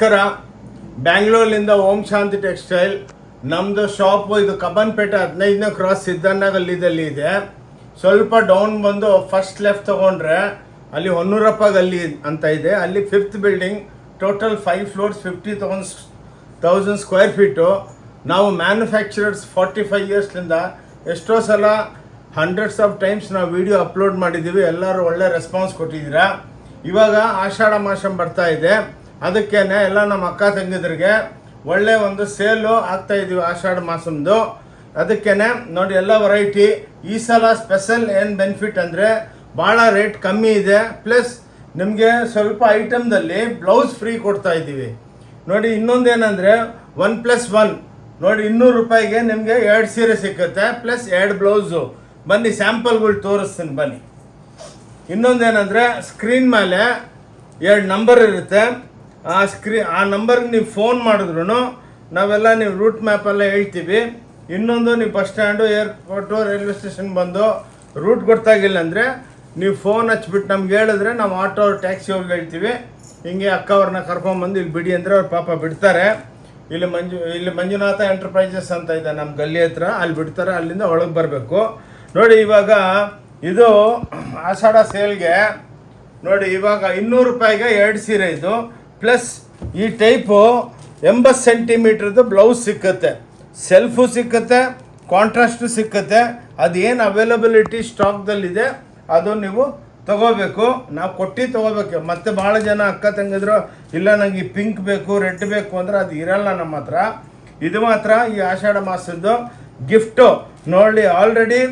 ನಮಸ್ಕಾರ. ಬ್ಯಾಂಗ್ಳೂರ್ಲಿಂದ ಓಂ ಶಾಂತಿ ಟೆಕ್ಸ್ಟೈಲ್. ನಮ್ಮದು ಶಾಪು ಇದು ಕಬ್ಬನ್ಪೇಟೆ 15ನೇ ಕ್ರಾಸ್ ಸಿದ್ದಣ್ಣ ಗಲ್ಲಿದಲ್ಲಿ ಇದೆ. ಸ್ವಲ್ಪ ಡೌನ್ ಬಂದು ಫಸ್ಟ್ ಲೆಫ್ಟ್ ತೊಗೊಂಡ್ರೆ ಅಲ್ಲಿ ಹೊನ್ನೂರಪ್ಪ ಗಲ್ಲಿ ಅಂತ ಇದೆ. ಅಲ್ಲಿ 5th building, total 5 floors, 50,000 square feet. ನಾವು ಮ್ಯಾನುಫ್ಯಾಕ್ಚರರ್ಸ್ 45 ಇಯರ್ಸ್ಲಿಂದ ಎಷ್ಟೋ ಸಲ ಹಂಡ್ರೆಡ್ಸ್ ಆಫ್ ಟೈಮ್ಸ್ ನಾವು ವಿಡಿಯೋ ಅಪ್ಲೋಡ್ ಮಾಡಿದ್ದೀವಿ. ಎಲ್ಲರೂ ಒಳ್ಳೆ ರೆಸ್ಪಾನ್ಸ್ ಕೊಟ್ಟಿದ್ದೀರಾ. ಇವಾಗ ಆಷಾಢ ಮಾಸ ಬರ್ತಾ ಇದೆ, ಅದಕ್ಕೇನೆ ಎಲ್ಲ ನಮ್ಮ ಅಕ್ಕ ತಂಗಿದ್ರಿಗೆ ಒಳ್ಳೆ ಒಂದು ಸೇಲು ಆಗ್ತಾ ಇದ್ದೀವಿ ಆಷಾಢ ಮಾಸಂದು. ಅದಕ್ಕೇನೆ ನೋಡಿ ಎಲ್ಲ ವೆರೈಟಿ. ಈ ಸಲ ಸ್ಪೆಷಲ್ ಏನು ಬೆನಿಫಿಟ್ ಅಂದರೆ ಭಾಳ ರೇಟ್ ಕಮ್ಮಿ ಇದೆ, ಪ್ಲಸ್ ನಿಮಗೆ ಸ್ವಲ್ಪ ಐಟಮ್ದಲ್ಲಿ ಬ್ಲೌಸ್ ಫ್ರೀ ಕೊಡ್ತಾ ಇದ್ದೀವಿ. ನೋಡಿ ಇನ್ನೊಂದೇನೆಂದರೆ 1+1 ನೋಡಿ 200 ರೂಪಾಯಿಗೆ ನಿಮಗೆ 2 ಸೀರೆ ಸಿಕ್ಕುತ್ತೆ, ಪ್ಲಸ್ 2 ಬ್ಲೌಸು. ಬನ್ನಿ ಸ್ಯಾಂಪಲ್ಗಳು ತೋರಿಸ್ತೀನಿ ಬನ್ನಿ. ಇನ್ನೊಂದೇನೆಂದರೆ ಸ್ಕ್ರೀನ್ ಮೇಲೆ 2 ನಂಬರ್ ಇರುತ್ತೆ. ಆ ನಂಬರ್ಗೆ ನೀವು ಫೋನ್ ಮಾಡಿದ್ರು ನಾವೆಲ್ಲ ನೀವು ರೂಟ್ ಮ್ಯಾಪೆಲ್ಲ ಹೇಳ್ತೀವಿ. ಇನ್ನೊಂದು ನೀವು bus stand, airport, railway station ಬಂದು ರೂಟ್ ಗೊತ್ತಾಗಿಲ್ಲ ಅಂದರೆ ನೀವು ಫೋನ್ ಹಚ್ಬಿಟ್ಟು ನಮ್ಗೆ ಹೇಳಿದ್ರೆ ನಾವು ಆಟೋ ಟ್ಯಾಕ್ಸಿ ಅವ್ರಿಗೆ ಹೇಳ್ತೀವಿ, ಹಿಂಗೆ ಅಕ್ಕ ಅವ್ರನ್ನ ಕರ್ಕೊಂಬಂದು ಇಲ್ಲಿ ಬಿಡಿ ಅಂದರೆ ಅವ್ರು ಪಾಪ ಬಿಡ್ತಾರೆ. ಇಲ್ಲಿ ಮಂಜುನಾಥ ಎಂಟರ್ಪ್ರೈಸಸ್ ಅಂತ ಇದೆ ನಮ್ಮ ಗಲ್ಲಿ ಹತ್ರ, ಅಲ್ಲಿ ಬಿಡ್ತಾರೆ. ಅಲ್ಲಿಂದ ಒಳಗೆ ಬರಬೇಕು. ನೋಡಿ ಇವಾಗ ಇದು ಆಷಾಢ ಸೇಲ್ಗೆ ನೋಡಿ ಇವಾಗ 200 ರೂಪಾಯಿಗೆ 2 ಸೀರೆ ಇದು, ಪ್ಲಸ್ ಈ ಟೈಪು 80 ಸೆಂಟಿಮೀಟ್ರದ್ದು ಬ್ಲೌಸ್ ಸಿಕ್ಕುತ್ತೆ, ಸೆಲ್ಫು ಸಿಕ್ಕುತ್ತೆ, ಕಾಂಟ್ರಾಸ್ಟು ಸಿಕ್ಕುತ್ತೆ. ಅದೇನು ಅವೈಲಬಿಲಿಟಿ ಸ್ಟಾಕ್ದಲ್ಲಿದೆ ಅದು ನೀವು ತೊಗೋಬೇಕು, ನಾವು ಕೊಟ್ಟು ತೊಗೋಬೇಕು. ಮತ್ತು ಭಾಳ ಜನ ಅಕ್ಕ ತಂಗಿದ್ರು ಇಲ್ಲ ನನಗೆ ಪಿಂಕ್ ಬೇಕು, ರೆಡ್ ಬೇಕು ಅಂದರೆ ಅದು ಇರಲ್ಲ ನಮ್ಮ ಹತ್ರ. ಇದು ಮಾತ್ರ ಈ ಆಷಾಢ ಮಾಸದ್ದು ಗಿಫ್ಟು. ನೋಡಿ ಆಲ್ರೆಡಿ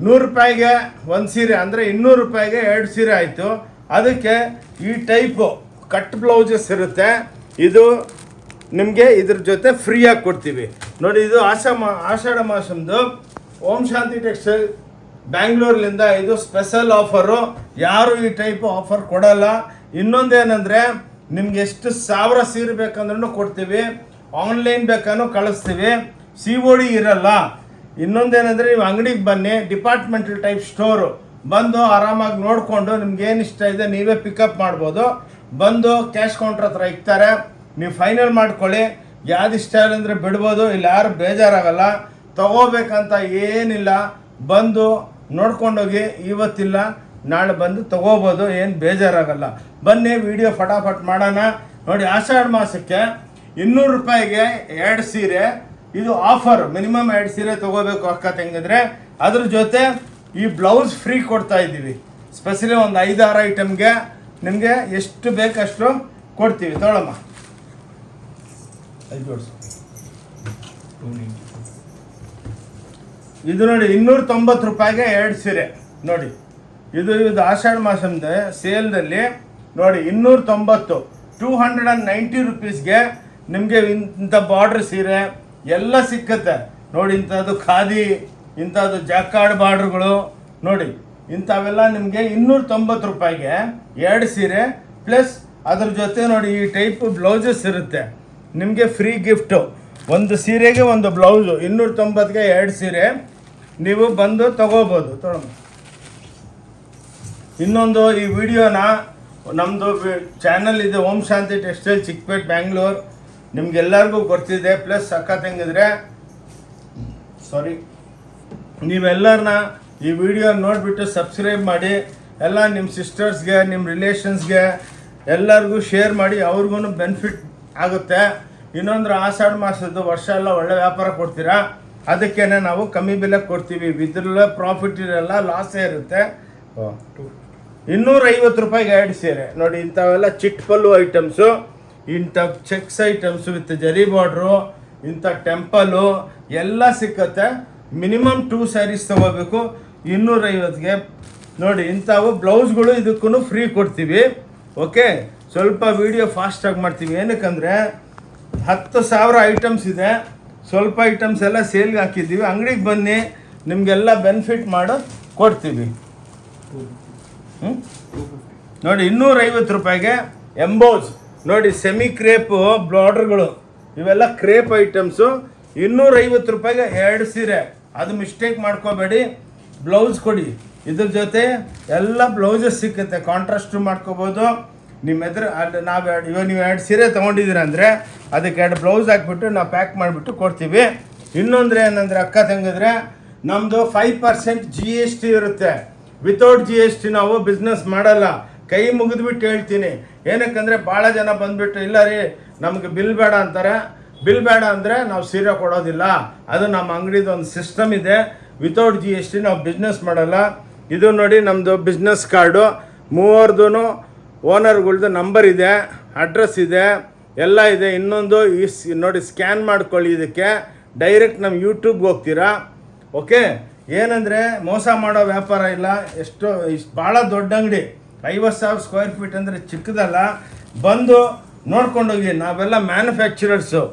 100 ರೂಪಾಯಿಗೆ 1 ಸೀರೆ ಅಂದರೆ 200 ರೂಪಾಯಿಗೆ 2 ಸೀರೆ ಆಯಿತು. ಅದಕ್ಕೆ ಈ ಟೈಪು ಕಟ್ ಬ್ಲೌಸಸ್ ಇರುತ್ತೆ, ಇದು ನಿಮಗೆ ಇದ್ರ ಜೊತೆ ಫ್ರೀಯಾಗಿ ಕೊಡ್ತೀವಿ. ನೋಡಿ ಇದು ಆಷಾಢ ಮಾಸಂದು ಓಂ ಶಾಂತಿ ಟೆಕ್ಸ್ಟೈಲ್ ಬ್ಯಾಂಗ್ಳೂರ್ಲಿಂದ ಇದು ಸ್ಪೆಷಲ್ ಆಫರು. ಯಾರು ಈ ಟೈಪು ಆಫರ್ ಕೊಡಲ್ಲ. ಇನ್ನೊಂದೇನೆಂದರೆ ನಿಮ್ಗೆ ಎಷ್ಟು 1000 ಸೀರೆ ಬೇಕಂದ್ರೂ ಕೊಡ್ತೀವಿ, ಆನ್ಲೈನ್ ಬೇಕಾದ್ರೂ ಕಳಿಸ್ತೀವಿ, COD ಇರಲ್ಲ. ಇನ್ನೊಂದೇನೆಂದರೆ ನೀವು ಅಂಗಡಿಗೆ ಬನ್ನಿ, ಡಿಪಾರ್ಟ್ಮೆಂಟಲ್ ಟೈಪ್ ಸ್ಟೋರು, ಬಂದು ಆರಾಮಾಗಿ ನೋಡಿಕೊಂಡು ನಿಮ್ಗೆ ಏನು ಇಷ್ಟ ಇದೆ ನೀವೇ ಪಿಕಪ್ ಮಾಡ್ಬೋದು. ಬಂದು ಕ್ಯಾಶ್ ಕೌಂಟ್ರ್ ಹತ್ರ ಇಕ್ತಾರೆ, ನೀವು ಫೈನಲ್ ಮಾಡ್ಕೊಳ್ಳಿ. ಯಾವ್ದು ಇಷ್ಟ ಇಲ್ಲ ಅಂದರೆ ಬಿಡ್ಬೋದು, ಇಲ್ಲಿ ಯಾರು ಬೇಜಾರಾಗಲ್ಲ. ತೊಗೋಬೇಕಂತ ಏನಿಲ್ಲ, ಬಂದು ನೋಡ್ಕೊಂಡೋಗಿ ಇವತ್ತಿಲ್ಲ ನಾಳೆ ಬಂದು ತೊಗೋಬೋದು, ಏನು ಬೇಜಾರಾಗಲ್ಲ. ಬನ್ನಿ ವಿಡಿಯೋ ಫಟಾಫಟ್ ಮಾಡೋಣ. ನೋಡಿ ಆಷಾಢ ಮಾಸಕ್ಕೆ 200 ರೂಪಾಯಿಗೆ 2 ಸೀರೆ, ಇದು ಆಫರ್. ಮಿನಿಮಮ್ 2 ಸೀರೆ ತೊಗೋಬೇಕು ಅಕ್ಕ ತಂಗಿದ್ರೆ. ಅದ್ರ ಜೊತೆ ಈ ಬ್ಲೌಸ್ ಫ್ರೀ ಕೊಡ್ತಾ ಇದ್ದೀವಿ. ಸ್ಪೆಷಲಿ ಒಂದು 5-6 ಐಟಮ್ಗೆ ನಿಮಗೆ ಎಷ್ಟು ಬೇಕಷ್ಟು ಕೊಡ್ತೀವಿ. ತೊಗೊಳಮ್ಮ, ಇದು ನೋಡಿ 290 ರೂಪಾಯಿಗೆ 2 ಸೀರೆ. ನೋಡಿ ಇದು ಆಷಾಢ ಮಾಸದ ಸೇಲ್ದಲ್ಲಿ ನೋಡಿ 290, 290 ರುಪೀಸ್ಗೆ ನಿಮಗೆ ಇಂಥ ಬಾರ್ಡ್ರ್ ಸೀರೆ ಎಲ್ಲ ಸಿಕ್ಕತ್ತೆ. ನೋಡಿ ಇಂಥದ್ದು ಖಾದಿ, ಇಂಥದ್ದು ಜಾಕಾರ್ಡ್ ಬಾರ್ಡ್ರುಗಳು ನೋಡಿ ಇಂಥವೆಲ್ಲ ನಿಮಗೆ 290 ರೂಪಾಯಿಗೆ 2 ಸೀರೆ, ಪ್ಲಸ್ ಅದ್ರ ಜೊತೆ ನೋಡಿ ಈ ಟೈಪ್ ಬ್ಲೌಸಸ್ ಇರುತ್ತೆ ನಿಮಗೆ ಫ್ರೀ ಗಿಫ್ಟು. ಒಂದು ಸೀರೆಗೆ ಒಂದು ಬ್ಲೌಸು, 290ಗೆ 2 ಸೀರೆ ನೀವು ಬಂದು ತೊಗೋಬೋದು. ಇನ್ನೊಂದು ಈ ವಿಡಿಯೋನ ನಮ್ಮದು ಚಾನಲ್ ಇದೆ ಓಂ ಶಾಂತಿ ಟೆಕ್ಸ್ಟೈಲ್ ಚಿಕ್ಕಪೇಟೆ ಬ್ಯಾಂಗ್ಳೂರ್, ನಿಮ್ಗೆಲ್ಲರಿಗೂ ಗೊತ್ತಿದೆ. ಪ್ಲಸ್ ಅಕ್ಕ ತಂಗಿದ್ರೆ ನೀವೆಲ್ಲರನ್ನ ಈ ವಿಡಿಯೋ ನೋಡಿಬಿಟ್ಟು ಸಬ್ಸ್ಕ್ರೈಬ್ ಮಾಡಿ, ಎಲ್ಲ ನಿಮ್ಮ ಸಿಸ್ಟರ್ಸ್ಗೆ, ನಿಮ್ಮ ರಿಲೇಷನ್ಸ್ಗೆ ಎಲ್ಲರಿಗೂ ಶೇರ್ ಮಾಡಿ, ಅವ್ರಿಗೂ ಬೆನಿಫಿಟ್ ಆಗುತ್ತೆ. ಇನ್ನೊಂದು ಆಷಾಢ ಮಾಸದ್ದು ವರ್ಷ ಎಲ್ಲ ಒಳ್ಳೆ ವ್ಯಾಪಾರ ಕೊಡ್ತೀರಾ, ಅದಕ್ಕೇ ನಾವು ಕಮ್ಮಿ ಬೆಲೆ ಕೊಡ್ತೀವಿ. ಇದ್ರಲ್ಲ ಪ್ರಾಫಿಟ್ ಇರಲ್ಲ, ಲಾಸೇ ಇರುತ್ತೆ. 250 ರೂಪಾಯಿಗೆ 2 ಸೀರೆ ನೋಡಿ. ಇಂಥವೆಲ್ಲ ಚಿಟ್ ಪಲ್ಲು ಐಟಮ್ಸು, ಇಂಥ ಚೆಕ್ಸ್ ಐಟಮ್ಸು ವಿತ್ ಜರಿ ಬಾರ್ಡ್ರು, ಇಂಥ ಟೆಂಪಲ್ಲು ಎಲ್ಲ ಸಿಕ್ಕತ್ತೆ. ಮಿನಿಮಮ್ 2 ಸ್ಯಾರೀಸ್ ತೊಗೋಬೇಕು 250ಗೆ. ನೋಡಿ ಇಂಥವು ಬ್ಲೌಸ್ಗಳು ಇದಕ್ಕೂ ಫ್ರೀ ಕೊಡ್ತೀವಿ. ಓಕೆ, ಸ್ವಲ್ಪ ವಿಡಿಯೋ ಫಾಸ್ಟಾಗಿ ಮಾಡ್ತೀವಿ. ಏನಕ್ಕಂದರೆ 10,000 ಐಟಮ್ಸ್ ಇದೆ, ಸ್ವಲ್ಪ ಐಟಮ್ಸ್ ಎಲ್ಲ ಸೇಲ್ಗೆ ಹಾಕಿದ್ದೀವಿ. ಅಂಗಡಿಗೆ ಬನ್ನಿ, ನಿಮಗೆಲ್ಲ ಬೆನಿಫಿಟ್ ಮಾಡೋ ಕೊಡ್ತೀವಿ. ನೋಡಿ 250 ರೂಪಾಯಿಗೆ ಎಂಬೋಸ್ ನೋಡಿ ಸೆಮಿ ಕ್ರೇಪು ಬಾರ್ಡ್ರ್ಗಳು, ಇವೆಲ್ಲ ಕ್ರೇಪ್ ಐಟಮ್ಸು. 250 ರೂಪಾಯಿಗೆ 2 ಸೀರೆ, ಅದು ಮಿಸ್ಟೇಕ್ ಮಾಡ್ಕೋಬೇಡಿ. ಬ್ಲೌಸ್ ಕೊಡಿ, ಇದ್ರ ಜೊತೆ ಎಲ್ಲ ಬ್ಲೌಸಸ್ ಸಿಕ್ಕುತ್ತೆ, ಕಾಂಟ್ರಾಸ್ಟು ಮಾಡ್ಕೋಬೋದು. ನಿಮ್ಮ ಎದುರು ಅಲ್ಲಿ ಇವಾಗ ನೀವು 2 ಸೀರೆ ತೊಗೊಂಡಿದ್ದೀರ ಅಂದರೆ ಅದಕ್ಕೆ 2 ಬ್ಲೌಸ್ ಹಾಕ್ಬಿಟ್ಟು ನಾವು ಪ್ಯಾಕ್ ಮಾಡಿಬಿಟ್ಟು ಕೊಡ್ತೀವಿ. ಇನ್ನೊಂದ್ರೆ ಏನಂದರೆ ಅಕ್ಕ ತಂಗಿದ್ರೆ ನಮ್ಮದು 5% GST ಇರುತ್ತೆ. ವಿತೌಟ್ GST ನಾವು ಬಿಸ್ನೆಸ್ ಮಾಡಲ್ಲ. ಕೈ ಮುಗಿದ್ಬಿಟ್ಟು ಹೇಳ್ತೀನಿ, ಏನಕ್ಕಂದರೆ ಭಾಳ ಜನ ಬಂದುಬಿಟ್ಟು ಇಲ್ಲ ರೀ ನಮಗೆ ಬಿಲ್ ಬೇಡ ಅಂತಾರೆ. ಬಿಲ್ ಬೇಡ ಅಂದರೆ ನಾವು ಸೀರೆ ಕೊಡೋದಿಲ್ಲ. ಅದು ನಮ್ಮ ಅಂಗಡಿದು ಒಂದು ಸಿಸ್ಟಮ್ ಇದೆ. ವಿತೌಟ್ GST ನಾವು ಬಿಸ್ನೆಸ್ ಮಾಡಲ್ಲ. ಇದು ನೋಡಿ ನಮ್ಮದು ಬಿಸ್ನೆಸ್ ಕಾರ್ಡು, ಮೂವರ್ದು ಓನರ್ಗಳ್ದು ನಂಬರ್ ಇದೆ, ಅಡ್ರೆಸ್ ಇದೆ, ಎಲ್ಲ ಇದೆ. ಇನ್ನೊಂದು ನೋಡಿ ಸ್ಕ್ಯಾನ್ ಮಾಡ್ಕೊಳ್ಳಿ. ಇದಕ್ಕೆ ಡೈರೆಕ್ಟ್ ನಮ್ಮ ಯೂಟ್ಯೂಬ್ಗೆ ಹೋಗ್ತೀರಾ. ಓಕೆ, ಏನಂದರೆ ಮೋಸ ಮಾಡೋ ವ್ಯಾಪಾರ ಇಲ್ಲ. ಭಾಳ ದೊಡ್ಡ ಅಂಗಡಿ, 50,000 ಸ್ಕ್ವೇರ್ ಫೀಟ್ ಅಂದರೆ ಚಿಕ್ಕದಲ್ಲ. ಬಂದು ನೋಡ್ಕೊಂಡೋಗಿ. ನಾವೆಲ್ಲ ಮ್ಯಾನುಫ್ಯಾಕ್ಚರರ್ಸು,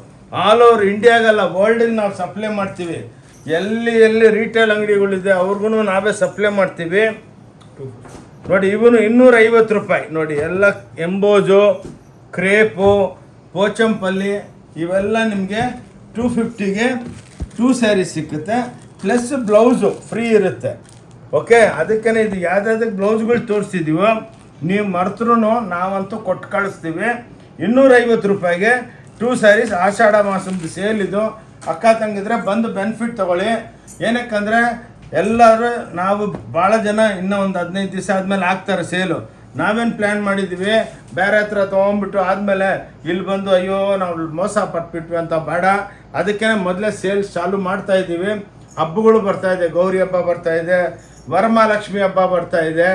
ಆಲ್ ಓವರ್ ಇಂಡಿಯಾಗೆಲ್ಲ ವರ್ಲ್ಡಿಗೆ ನಾವು ಸಪ್ಲೈ ಮಾಡ್ತೀವಿ. ಎಲ್ಲಿ ರಿಟೇಲ್ ಅಂಗಡಿಗಳಿದೆ ಅವ್ರಿಗೂ ನಾವೇ ಸಪ್ಲೈ ಮಾಡ್ತೀವಿ. ನೋಡಿ ಇವನು 250 ರೂಪಾಯಿ. ನೋಡಿ ಎಲ್ಲ ಎಂಬೋಜು, ಕ್ರೇಪು, ಪೋಚಂಪಲ್ಲಿ ಇವೆಲ್ಲ ನಿಮಗೆ 250ಗೆ 2 ಸ್ಯಾರೀಸ್ ಸಿಕ್ಕುತ್ತೆ. ಪ್ಲಸ್ ಬ್ಲೌಸು ಫ್ರೀ ಇರುತ್ತೆ. ಓಕೆ, ಅದಕ್ಕೇ ಇದು ಯಾವುದಾದಕ್ಕೆ ಬ್ಲೌಸ್ಗಳು ತೋರಿಸ್ತಿದ್ದೀವೋ ನೀವು ಮರ್ತರೂ ನಾವಂತೂ ಕೊಟ್ಟು ಕಳಿಸ್ತೀವಿ. 250 ರೂಪಾಯಿಗೆ 2 ಸ್ಯಾರೀಸ್. ಆಷಾಢ ಮಾಸದ ಸೇಲ್ ಇದು. ಅಕ್ಕ ತಂಗಿದ್ರೆ ಬಂದು ಬೆನಿಫಿಟ್ ತೊಗೊಳ್ಳಿ. ಏನಕ್ಕಂದರೆ ಎಲ್ಲರೂ ನಾವು ಭಾಳ ಜನ ಇನ್ನೂ ಒಂದು 15 ದಿವಸ ಆದಮೇಲೆ ಆಗ್ತಾರೆ ಸೇಲು. ನಾವೇನು ಪ್ಲ್ಯಾನ್ ಮಾಡಿದ್ದೀವಿ ಬೇರೆ ಹತ್ರ ತೊಗೊಂಬಿಟ್ಟು ಆದಮೇಲೆ ಇಲ್ಲಿ ಬಂದು ಅಯ್ಯೋ ನಾವು ಮೋಸ ಪಟ್ಬಿಟ್ವಿ ಅಂತ ಬೇಡ. ಅದಕ್ಕೆ ಮೊದಲೇ ಸೇಲ್ಸ್ ಚಾಲು ಮಾಡ್ತಾಯಿದ್ದೀವಿ. ಹಬ್ಬಗಳು ಬರ್ತಾಯಿದೆ, ಗೌರಿ ಹಬ್ಬ ಬರ್ತಾಯಿದೆ, ವರಮಹಾಲಕ್ಷ್ಮಿ ಹಬ್ಬ ಬರ್ತಾಯಿದೆ.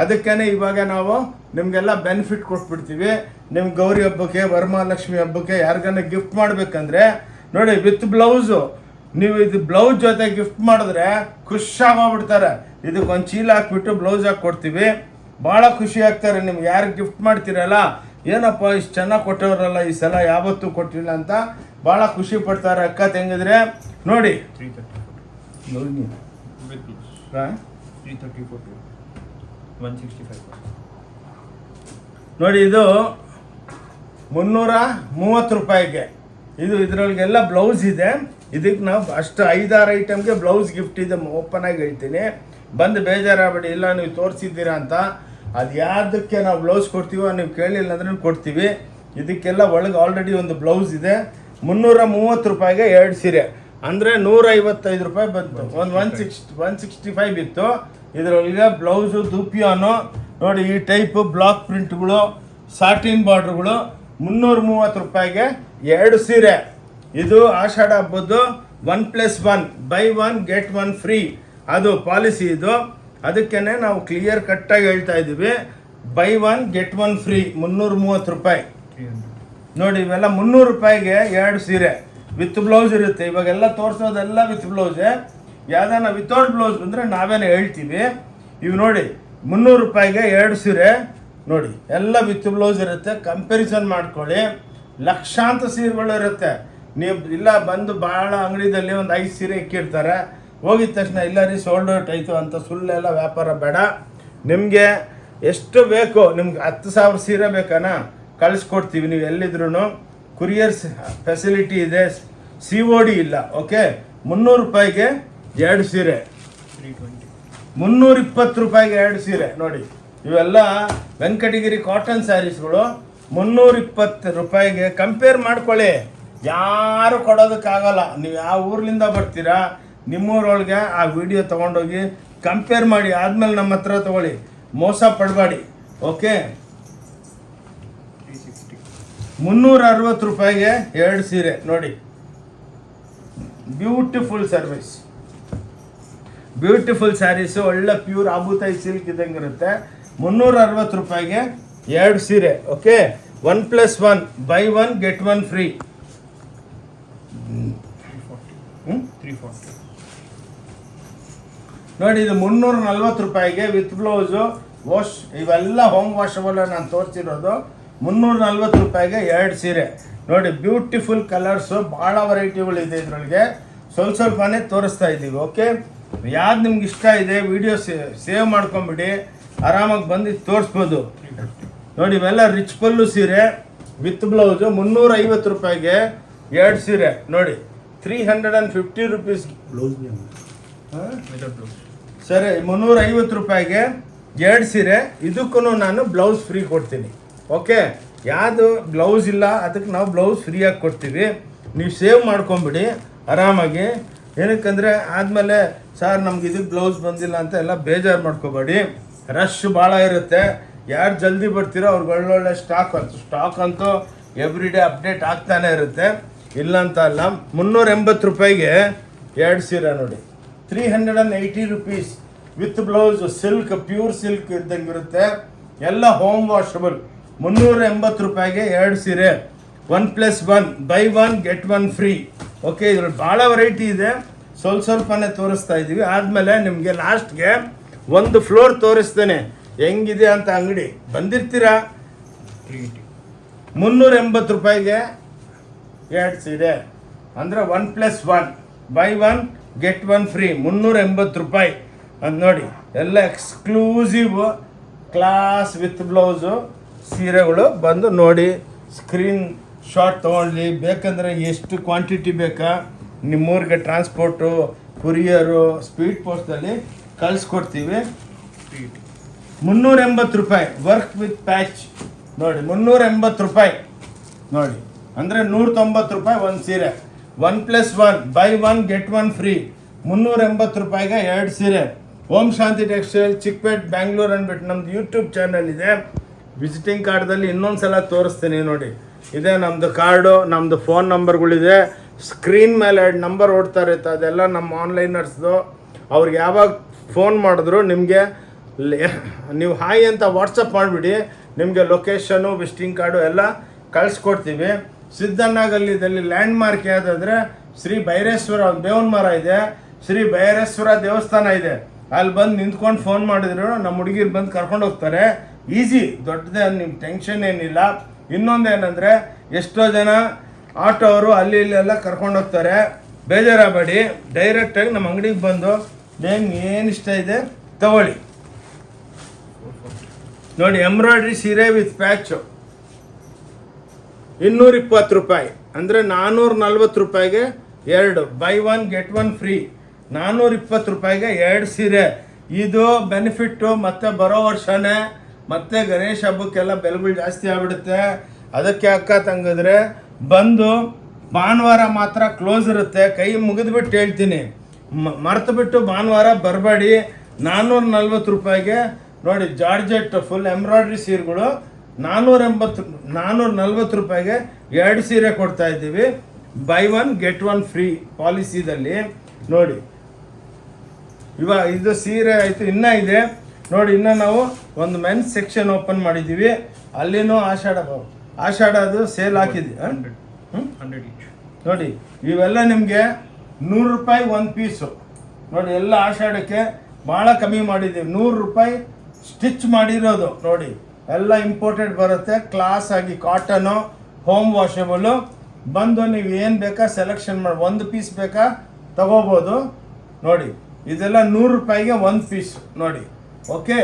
ಅದಕ್ಕೇ ಇವಾಗ ನಾವು ನಿಮಗೆಲ್ಲ ಬೆನಿಫಿಟ್ ಕೊಟ್ಬಿಡ್ತೀವಿ. ನಿಮ್ಗೆ ಗೌರಿ ಹಬ್ಬಕ್ಕೆ, ವರಮಹಾಲಕ್ಷ್ಮಿ ಹಬ್ಬಕ್ಕೆ ಯಾರಿಗಾನ ಗಿಫ್ಟ್ ಮಾಡಬೇಕಂದ್ರೆ ನೋಡಿ ವಿತ್ ಬ್ಲೌಸು. ನೀವು ಇದು ಬ್ಲೌಸ್ ಜೊತೆ ಗಿಫ್ಟ್ ಮಾಡಿದ್ರೆ ಖುಷಿಯಾಗೋಗ್ಬಿಡ್ತಾರೆ. ಇದಕ್ಕೊಂದು ಚೀಲ ಹಾಕ್ಬಿಟ್ಟು ಬ್ಲೌಸ್ ಹಾಕಿ ಕೊಡ್ತೀವಿ. ಭಾಳ ಖುಷಿ ಆಗ್ತಾರೆ. ನಿಮ್ಗೆ ಯಾರಿಗೆ ಗಿಫ್ಟ್ ಮಾಡ್ತೀರಲ್ಲ, ಏನಪ್ಪ ಇಷ್ಟು ಚೆನ್ನಾಗಿ ಕೊಟ್ಟವರಲ್ಲ ಈ ಸಲ ಯಾವತ್ತೂ ಕೊಟ್ಟಿಲ್ಲ ಅಂತ ಭಾಳ ಖುಷಿ ಪಡ್ತಾರೆ ಅಕ್ಕ ತಂಗಿದ್ರೆ. ನೋಡಿ 334 ನೋಡಿ ಇದು 330 ರೂಪಾಯಿಗೆ. ಇದರೊಳಗೆಲ್ಲ ಬ್ಲೌಸ್ ಇದೆ. ಇದಕ್ಕೆ ನಾವು ಅಷ್ಟು 5-6 ಐಟಮ್ಗೆ ಬ್ಲೌಸ್ ಗಿಫ್ಟ್ ಇದೆ. ಓಪನ್ ಆಗಿ ಹೇಳ್ತೀನಿ, ಬಂದು ಬೇಜಾರಾಗಬೇಡಿ. ಇಲ್ಲ ನೀವು ತೋರಿಸಿದ್ದೀರಾ ಅಂತ. ಅದು ಯಾವುದಕ್ಕೆ ನಾವು ಬ್ಲೌಸ್ ಕೊಡ್ತೀವೋ ನೀವು ಕೇಳಿಲ್ಲ ಅಂದ್ರೆ ಕೊಡ್ತೀವಿ. ಇದಕ್ಕೆಲ್ಲ ಒಳಗೆ ಆಲ್ರೆಡಿ ಒಂದು ಬ್ಲೌಸ್ ಇದೆ. 330 ರೂಪಾಯಿಗೆ 2 ಸೀರೆ ಅಂದರೆ 155 ರೂಪಾಯಿ ಬಂತು. ಒಂದು 165 ಇತ್ತು. ಇದರೊಳಗೆ ಬ್ಲೌಸು, ದುಪಿಯಾನು ನೋಡಿ ಈ ಟೈಪು ಬ್ಲಾಕ್ ಪ್ರಿಂಟ್ಗಳು, ಸಾಟಿನ್ ಬಾರ್ಡ್ರುಗಳು. 330 ರೂಪಾಯಿಗೆ 2 ಸೀರೆ. ಇದು ಆಷಾಢ ಹಬ್ಬದ್ದು 1+1 ಬೈ 1 get 1 ಫ್ರೀ ಅದು ಪಾಲಿಸಿ ಇದು. ಅದಕ್ಕೇ ನಾವು ಕ್ಲಿಯರ್ ಕಟ್ಟಾಗಿ ಹೇಳ್ತಾ ಇದ್ದೀವಿ. ಬೈ 1 get 1 ಫ್ರೀ 330 ರೂಪಾಯಿ. ನೋಡಿ ಇವೆಲ್ಲ 300 ರೂಪಾಯಿಗೆ 2 ಸೀರೆ ವಿತ್ ಬ್ಲೌಸ್ ಇರುತ್ತೆ. ಇವಾಗೆಲ್ಲ ತೋರಿಸೋದೆಲ್ಲ ವಿತ್ ಬ್ಲೌಸೇ. ಯಾವ್ದಾನ ವಿತೌಟ್ ಬ್ಲೌಸ್ ಅಂದರೆ ನಾವೇನು ಹೇಳ್ತೀವಿ. ಇವು ನೋಡಿ 300 ರೂಪಾಯಿಗೆ 2 ಸೀರೆ ನೋಡಿ ಎಲ್ಲ ವಿತ್ ಬ್ಲೌಸ್ ಇರುತ್ತೆ. ಕಂಪ್ಯಾರಿಸನ್ ಮಾಡ್ಕೊಳ್ಳಿ. ಲಕ್ಷಾಂತರ ಸೀರೆಗಳು ಇರುತ್ತೆ. ನೀವು ಇಲ್ಲ ಬಂದು ಭಾಳ ಅಂಗಡಿದಲ್ಲಿ ಒಂದು 5 ಸೀರೆ ಇಕ್ಕಿರ್ತಾರೆ. ಹೋಗಿದ ತಕ್ಷಣ ಇಲ್ಲ ರೀ ಸೋಲ್ಡ್ ಔಟ್ ಆಯಿತು ಅಂತ ಸುಳ್ಳೆಲ್ಲ ವ್ಯಾಪಾರ ಬೇಡ. ನಿಮಗೆ ಎಷ್ಟು ಬೇಕು, ನಿಮ್ಗೆ 10,000 ಸೀರೆ ಬೇಕಾನ ಕಳಿಸ್ಕೊಡ್ತೀವಿ. ನೀವು ಎಲ್ಲಿದ್ರು ಕುರಿಯರ್ ಫೆಸಿಲಿಟಿ ಇದೆ. COD ಇಲ್ಲ. ಓಕೆ, 300 ರೂಪಾಯಿಗೆ 2 ಸೀರೆ, 320 ರೂಪಾಯಿಗೆ 2 ಸೀರೆ. ನೋಡಿ ಇವೆಲ್ಲ ವೆಂಕಟಗಿರಿ ಕಾಟನ್ ಸ್ಯಾರೀಸ್ಗಳು 320 ರೂಪಾಯಿಗೆ. ಕಂಪೇರ್ ಮಾಡ್ಕೊಳ್ಳಿ, ಯಾರು ಕೊಡೋದಕ್ಕಾಗಲ್ಲ. ನೀವು ಯಾವ ಊರ್ಲಿಂದ ಬರ್ತೀರಾ ನಿಮ್ಮೂರೊಳಗೆ ಆ ವಿಡಿಯೋ ತೊಗೊಂಡೋಗಿ ಕಂಪೇರ್ ಮಾಡಿ ಆದಮೇಲೆ ನಮ್ಮ ಹತ್ರ ತೊಗೊಳ್ಳಿ. ಮೋಸ ಪಡಬೇಡಿ. ಓಕೆ, 360 ರೂಪಾಯಿಗೆ 2 ಸೀರೆ ನೋಡಿ. ಬ್ಯೂಟಿಫುಲ್ ಸರ್ವಿಸ್, ಬ್ಯೂಟಿಫುಲ್ ಸ್ಯಾರೀಸು, ಒಳ್ಳೆ ಪ್ಯೂರ್ ಆಬೂತಾಯಿ ಸಿಲ್ಕ್ ಇದ್ದಂಗೆ ಇರುತ್ತೆ. 360 ರೂಪಾಯಿಗೆ 2 ಸೀರೆ. Okay, 1+1 by 1 get 1 free. 340 ನೋಡಿ ಇದು 340 ರೂಪಾಯಿಗೆ ವಿತ್ ಬ್ಲೌಸು ವಾಶ್. ಇವೆಲ್ಲ ಹೋಮ್ ವಾಶಬಲ್ ನಾನು ತೋರಿಸಿರೋದು. 340 ರೂಪಾಯಿಗೆ 2 ಸೀರೆ ನೋಡಿ. ಬ್ಯೂಟಿಫುಲ್ ಕಲರ್ಸು, ಭಾಳ ವೆರೈಟಿಗಳಿದೆ ಇದರೊಳಗೆ. ಸ್ವಲ್ಪನೇ ತೋರಿಸ್ತಾ ಇದ್ದೀವಿ. ಓಕೆ, ಯಾವ್ದು ನಿಮ್ಗೆ ಇಷ್ಟ ಇದೆ ವಿಡಿಯೋ ಸೇವ್ ಮಾಡ್ಕೊಂಬಿಡಿ, ಆರಾಮಾಗಿ ಬಂದು ತೋರಿಸ್ಬೋದು. ನೋಡಿ ಇವೆಲ್ಲ ರಿಚ್ ಪಲ್ಲು ಸೀರೆ ವಿತ್ ಬ್ಲೌಸು 350 ರೂಪಾಯಿಗೆ 2 ಸೀರೆ ನೋಡಿ. 350 ರುಪೀಸ್ ಬ್ಲೌಸ್. ಸರಿ, 350 ರೂಪಾಯಿಗೆ 2 ಸೀರೆ. ಇದಕ್ಕೂ ನಾನು ಬ್ಲೌಸ್ ಫ್ರೀ ಕೊಡ್ತೀನಿ. ಓಕೆ, ಯಾವುದು ಬ್ಲೌಸ್ ಇಲ್ಲ ಅದಕ್ಕೆ ನಾವು ಬ್ಲೌಸ್ ಫ್ರೀಯಾಗಿ ಕೊಡ್ತೀವಿ. ನೀವು ಸೇವ್ ಮಾಡ್ಕೊಂಬಿಡಿ ಆರಾಮಾಗಿ. ಏನಕ್ಕಂದರೆ ಆದಮೇಲೆ ಸರ್ ನಮ್ಗೆ ಇದಕ್ಕೆ ಬ್ಲೌಸ್ ಬಂದಿಲ್ಲ ಅಂತ ಎಲ್ಲ ಬೇಜಾರು ಮಾಡ್ಕೋಬೇಡಿ. ರಶ್ ಭಾಳ ಇರುತ್ತೆ. ಯಾರು ಜಲ್ದಿ ಬರ್ತೀರೋ ಅವ್ರಿಗೆ ಒಳ್ಳೊಳ್ಳೆ ಸ್ಟಾಕ್ ಅಂತೂ ಎವ್ರಿ ಡೇ ಅಪ್ಡೇಟ್ ಆಗ್ತಾನೆ ಇರುತ್ತೆ, ಇಲ್ಲ ಅಂತ ಅಲ್ಲ. 380 ರೂಪಾಯಿಗೆ 2 ಸೀರೆ ನೋಡಿ, 380 rupees with blouse. Silk, pure silk ಇದ್ದಂಗೆ ಇರುತ್ತೆ, ಎಲ್ಲ ಹೋಮ್ ವಾಷಬಲ್. 380 ರೂಪಾಯಿಗೆ 2 ಸೀರೆ, 1+1 ಬೈ 1 get 1 ಫ್ರೀ. ಓಕೆ, ಇದ್ರಲ್ಲಿ ಭಾಳ ವೆರೈಟಿ ಇದೆ, ಸ್ವಲ್ಪನೇ ತೋರಿಸ್ತಾ ಇದ್ದೀವಿ. ಆದಮೇಲೆ ನಿಮಗೆ ಲಾಸ್ಟ್ಗೆ ಒಂದು ಫ್ಲೋರ್ ತೋರಿಸ್ತೇನೆ ಹೆಂಗಿದೆ ಅಂತ. ಅಂಗಡಿ ಬಂದಿರ್ತೀರಾ. 380 ರೂಪಾಯಿಗೆ 2 ಸೀರೆ ಅಂದರೆ 1+1 ಬೈ 1 get 1 ಫ್ರೀ. 380 ರೂಪಾಯಿ ಅಂತ ನೋಡಿ. ಎಲ್ಲ ಎಕ್ಸ್ಕ್ಲೂಸಿವ್ ಕ್ಲಾಸ್ ವಿತ್ ಬ್ಲೌಸು ಸೀರೆಗಳು ಬಂದು ನೋಡಿ. ಸ್ಕ್ರೀನ್ ಶಾಟ್ ತೊಗೊಳ್ಳಿ. ಬೇಕಂದರೆ ಎಷ್ಟು ಕ್ವಾಂಟಿಟಿ ಬೇಕಾ ನಿಮ್ಮೂರಿಗೆ ಟ್ರಾನ್ಸ್ಪೋರ್ಟು, ಕುರಿಯರು, ಸ್ಪೀಡ್ ಪೋಸ್ಟಲ್ಲಿ ಕಳಿಸ್ಕೊಡ್ತೀವಿ. 380 ರೂಪಾಯಿ ವರ್ಕ್ ವಿತ್ ಪ್ಯಾಚ್ ನೋಡಿ. 380 ರೂಪಾಯಿ ನೋಡಿ, ಅಂದರೆ 190 ರೂಪಾಯಿ ಒಂದು ಸೀರೆ. 1+1 ಬೈ 1 get 1 ಫ್ರೀ. 380 ರೂಪಾಯಿಗೆ 2 ಸೀರೆ. ಓಂ ಶಾಂತಿ ಟೆಕ್ಸ್ಟೈಲ್, ಚಿಕ್ಕಪೇಟ್, ಬ್ಯಾಂಗ್ಳೂರ್ ಅಂದ್ಬಿಟ್ಟು ನಮ್ದು ಯೂಟ್ಯೂಬ್ ಚಾನಲ್ ಇದೆ. ವಿಸಿಟಿಂಗ್ ಕಾರ್ಡ್ದಲ್ಲಿ ಇನ್ನೊಂದು ಸಲ ತೋರಿಸ್ತೀನಿ ನೋಡಿ. ಇದೆ ನಮ್ಮದು ಕಾರ್ಡು, ನಮ್ಮದು ಫೋನ್ ನಂಬರ್ಗಳಿದೆ. ಸ್ಕ್ರೀನ್ ಮೇಲೆ 2 ನಂಬರ್ ಓಡ್ತಾ ಇರುತ್ತೆ, ಅದೆಲ್ಲ ನಮ್ಮ ಆನ್ಲೈನರ್ಸ್ದು. ಅವ್ರಿಗೆ ಯಾವಾಗ ಫೋನ್ ಮಾಡಿದ್ರು ನಿಮಗೆ ನೀವು ಹಾಯ್ ಅಂತ ವಾಟ್ಸಪ್ ಮಾಡಿಬಿಡಿ, ನಿಮಗೆ ಲೊಕೇಶನು, ವಿಸಿಟಿಂಗ್ ಕಾರ್ಡು ಎಲ್ಲ ಕಳಿಸ್ಕೊಡ್ತೀವಿ. ಸಿದ್ದಣ್ಣಗಲ್ಲಿದಲ್ಲಿ ಲ್ಯಾಂಡ್ ಮಾರ್ಕ್ ಯಾವುದಂದರೆ ಶ್ರೀ ಭೈರೇಶ್ವರ ಬೇವನ ಮರ ಇದೆ, ಶ್ರೀ ಭೈರೇಶ್ವರ ದೇವಸ್ಥಾನ ಇದೆ. ಅಲ್ಲಿ ಬಂದು ನಿಂತ್ಕೊಂಡು ಫೋನ್ ಮಾಡಿದ್ರು ನಮ್ಮ ಹುಡುಗಿರು ಬಂದು ಕರ್ಕೊಂಡು ಹೋಗ್ತಾರೆ. ಈಸಿ, ದೊಡ್ಡದೇ, ನಿಮ್ಮ ಟೆನ್ಷನ್ ಏನಿಲ್ಲ. ಇನ್ನೊಂದೇನೆಂದರೆ ಎಷ್ಟೋ ಜನ ಆಟೋ ಅವರು ಅಲ್ಲಿ ಇಲ್ಲೆಲ್ಲ ಕರ್ಕೊಂಡು ಹೋಗ್ತಾರೆ, ಬೇಜಾರಾಗಬೇಡಿ. ಡೈರೆಕ್ಟಾಗಿ ನಮ್ಮ ಅಂಗಡಿಗೆ ಬಂದು ಏನು ಇಷ್ಟ ಇದೆ ತಗೊಳ್ಳಿ. ನೋಡಿ, ಎಂಬ್ರಾಯ್ಡ್ರಿ ಸೀರೆ ವಿತ್ ಪ್ಯಾಚು 220 ರೂಪಾಯಿ ಅಂದರೆ 440 ರೂಪಾಯಿಗೆ 2 ಬೈ 1 get 1 ಫ್ರೀ. 420 ರೂಪಾಯಿಗೆ 2 ಸೀರೆ. ಇದು ಬೆನಿಫಿಟ್ಟು. ಮತ್ತೆ ಬರೋ ವರ್ಷನೇ ಮತ್ತೆ ಗಣೇಶ ಹಬ್ಬಕ್ಕೆಲ್ಲ ಬೆಲೆಗಳು ಜಾಸ್ತಿ ಆಗಿಬಿಡುತ್ತೆ. ಅದಕ್ಕೆ ಅಕ್ಕ ತಂಗಿದ್ರೆ ಬಂದು ಭಾನುವಾರ ಮಾತ್ರ ಕ್ಲೋಸ್ ಇರುತ್ತೆ. ಕೈ ಮುಗಿದ್ಬಿಟ್ಟು ಹೇಳ್ತೀನಿ, ಮರ್ತು ಬಿಟ್ಟು ಭಾನುವಾರ ಬರಬೇಡಿ. 440 ರೂಪಾಯಿಗೆ ನೋಡಿ, ಜಾರ್ಜೆಟ್ ಫುಲ್ ಎಂಬ್ರಾಯ್ಡ್ರಿ ಸೀರೆಗಳು 440 ರೂಪಾಯಿಗೆ 2 ಸೀರೆ ಕೊಡ್ತಾ ಇದ್ದೀವಿ. ಬೈ 1 get 1 ಫ್ರೀ ಪಾಲಿಸಿದಲ್ಲಿ ನೋಡಿ. ಇದು ಸೀರೆ ಆಯಿತು. ಇನ್ನೂ ಇದೆ ನೋಡಿ, ಇನ್ನೂ ನಾವು ಒಂದು ಮೆನ್ಸ್ ಸೆಕ್ಷನ್ ಓಪನ್ ಮಾಡಿದ್ದೀವಿ. ಅಲ್ಲಿನೂ ಆಷಾಢದು ಸೇಲ್ ಹಾಕಿದ್ವಿ. 100 each ನೋಡಿ, ಇವೆಲ್ಲ ನಿಮಗೆ 100 ರೂಪಾಯಿ ಒಂದು ಪೀಸು ನೋಡಿ. ಎಲ್ಲ ಆಷಾಢಕ್ಕೆ ಭಾಳ ಕಮ್ಮಿ ಮಾಡಿದ್ದೀವಿ. 100 ರೂಪಾಯಿ ಸ್ಟಿಚ್ ಮಾಡಿರೋದು ನೋಡಿ. ಎಲ್ಲ ಇಂಪೋರ್ಟೆಡ್ ಬರುತ್ತೆ, ಕ್ಲಾಸ್ ಆಗಿ ಕಾಟನು, ಹೋಮ್ ವಾಷಬಲು. ಬಂದು ನೀವು ಏನು ಬೇಕಾ ಸೆಲೆಕ್ಷನ್ ಮಾಡಿ, 1 ಪೀಸ್ ಬೇಕಾ ತಗೋಬೋದು ನೋಡಿ. ಇದೆಲ್ಲ 100 ರೂಪಾಯಿಗೆ 1 ಪೀಸ್ ನೋಡಿ. ಓಕೆ,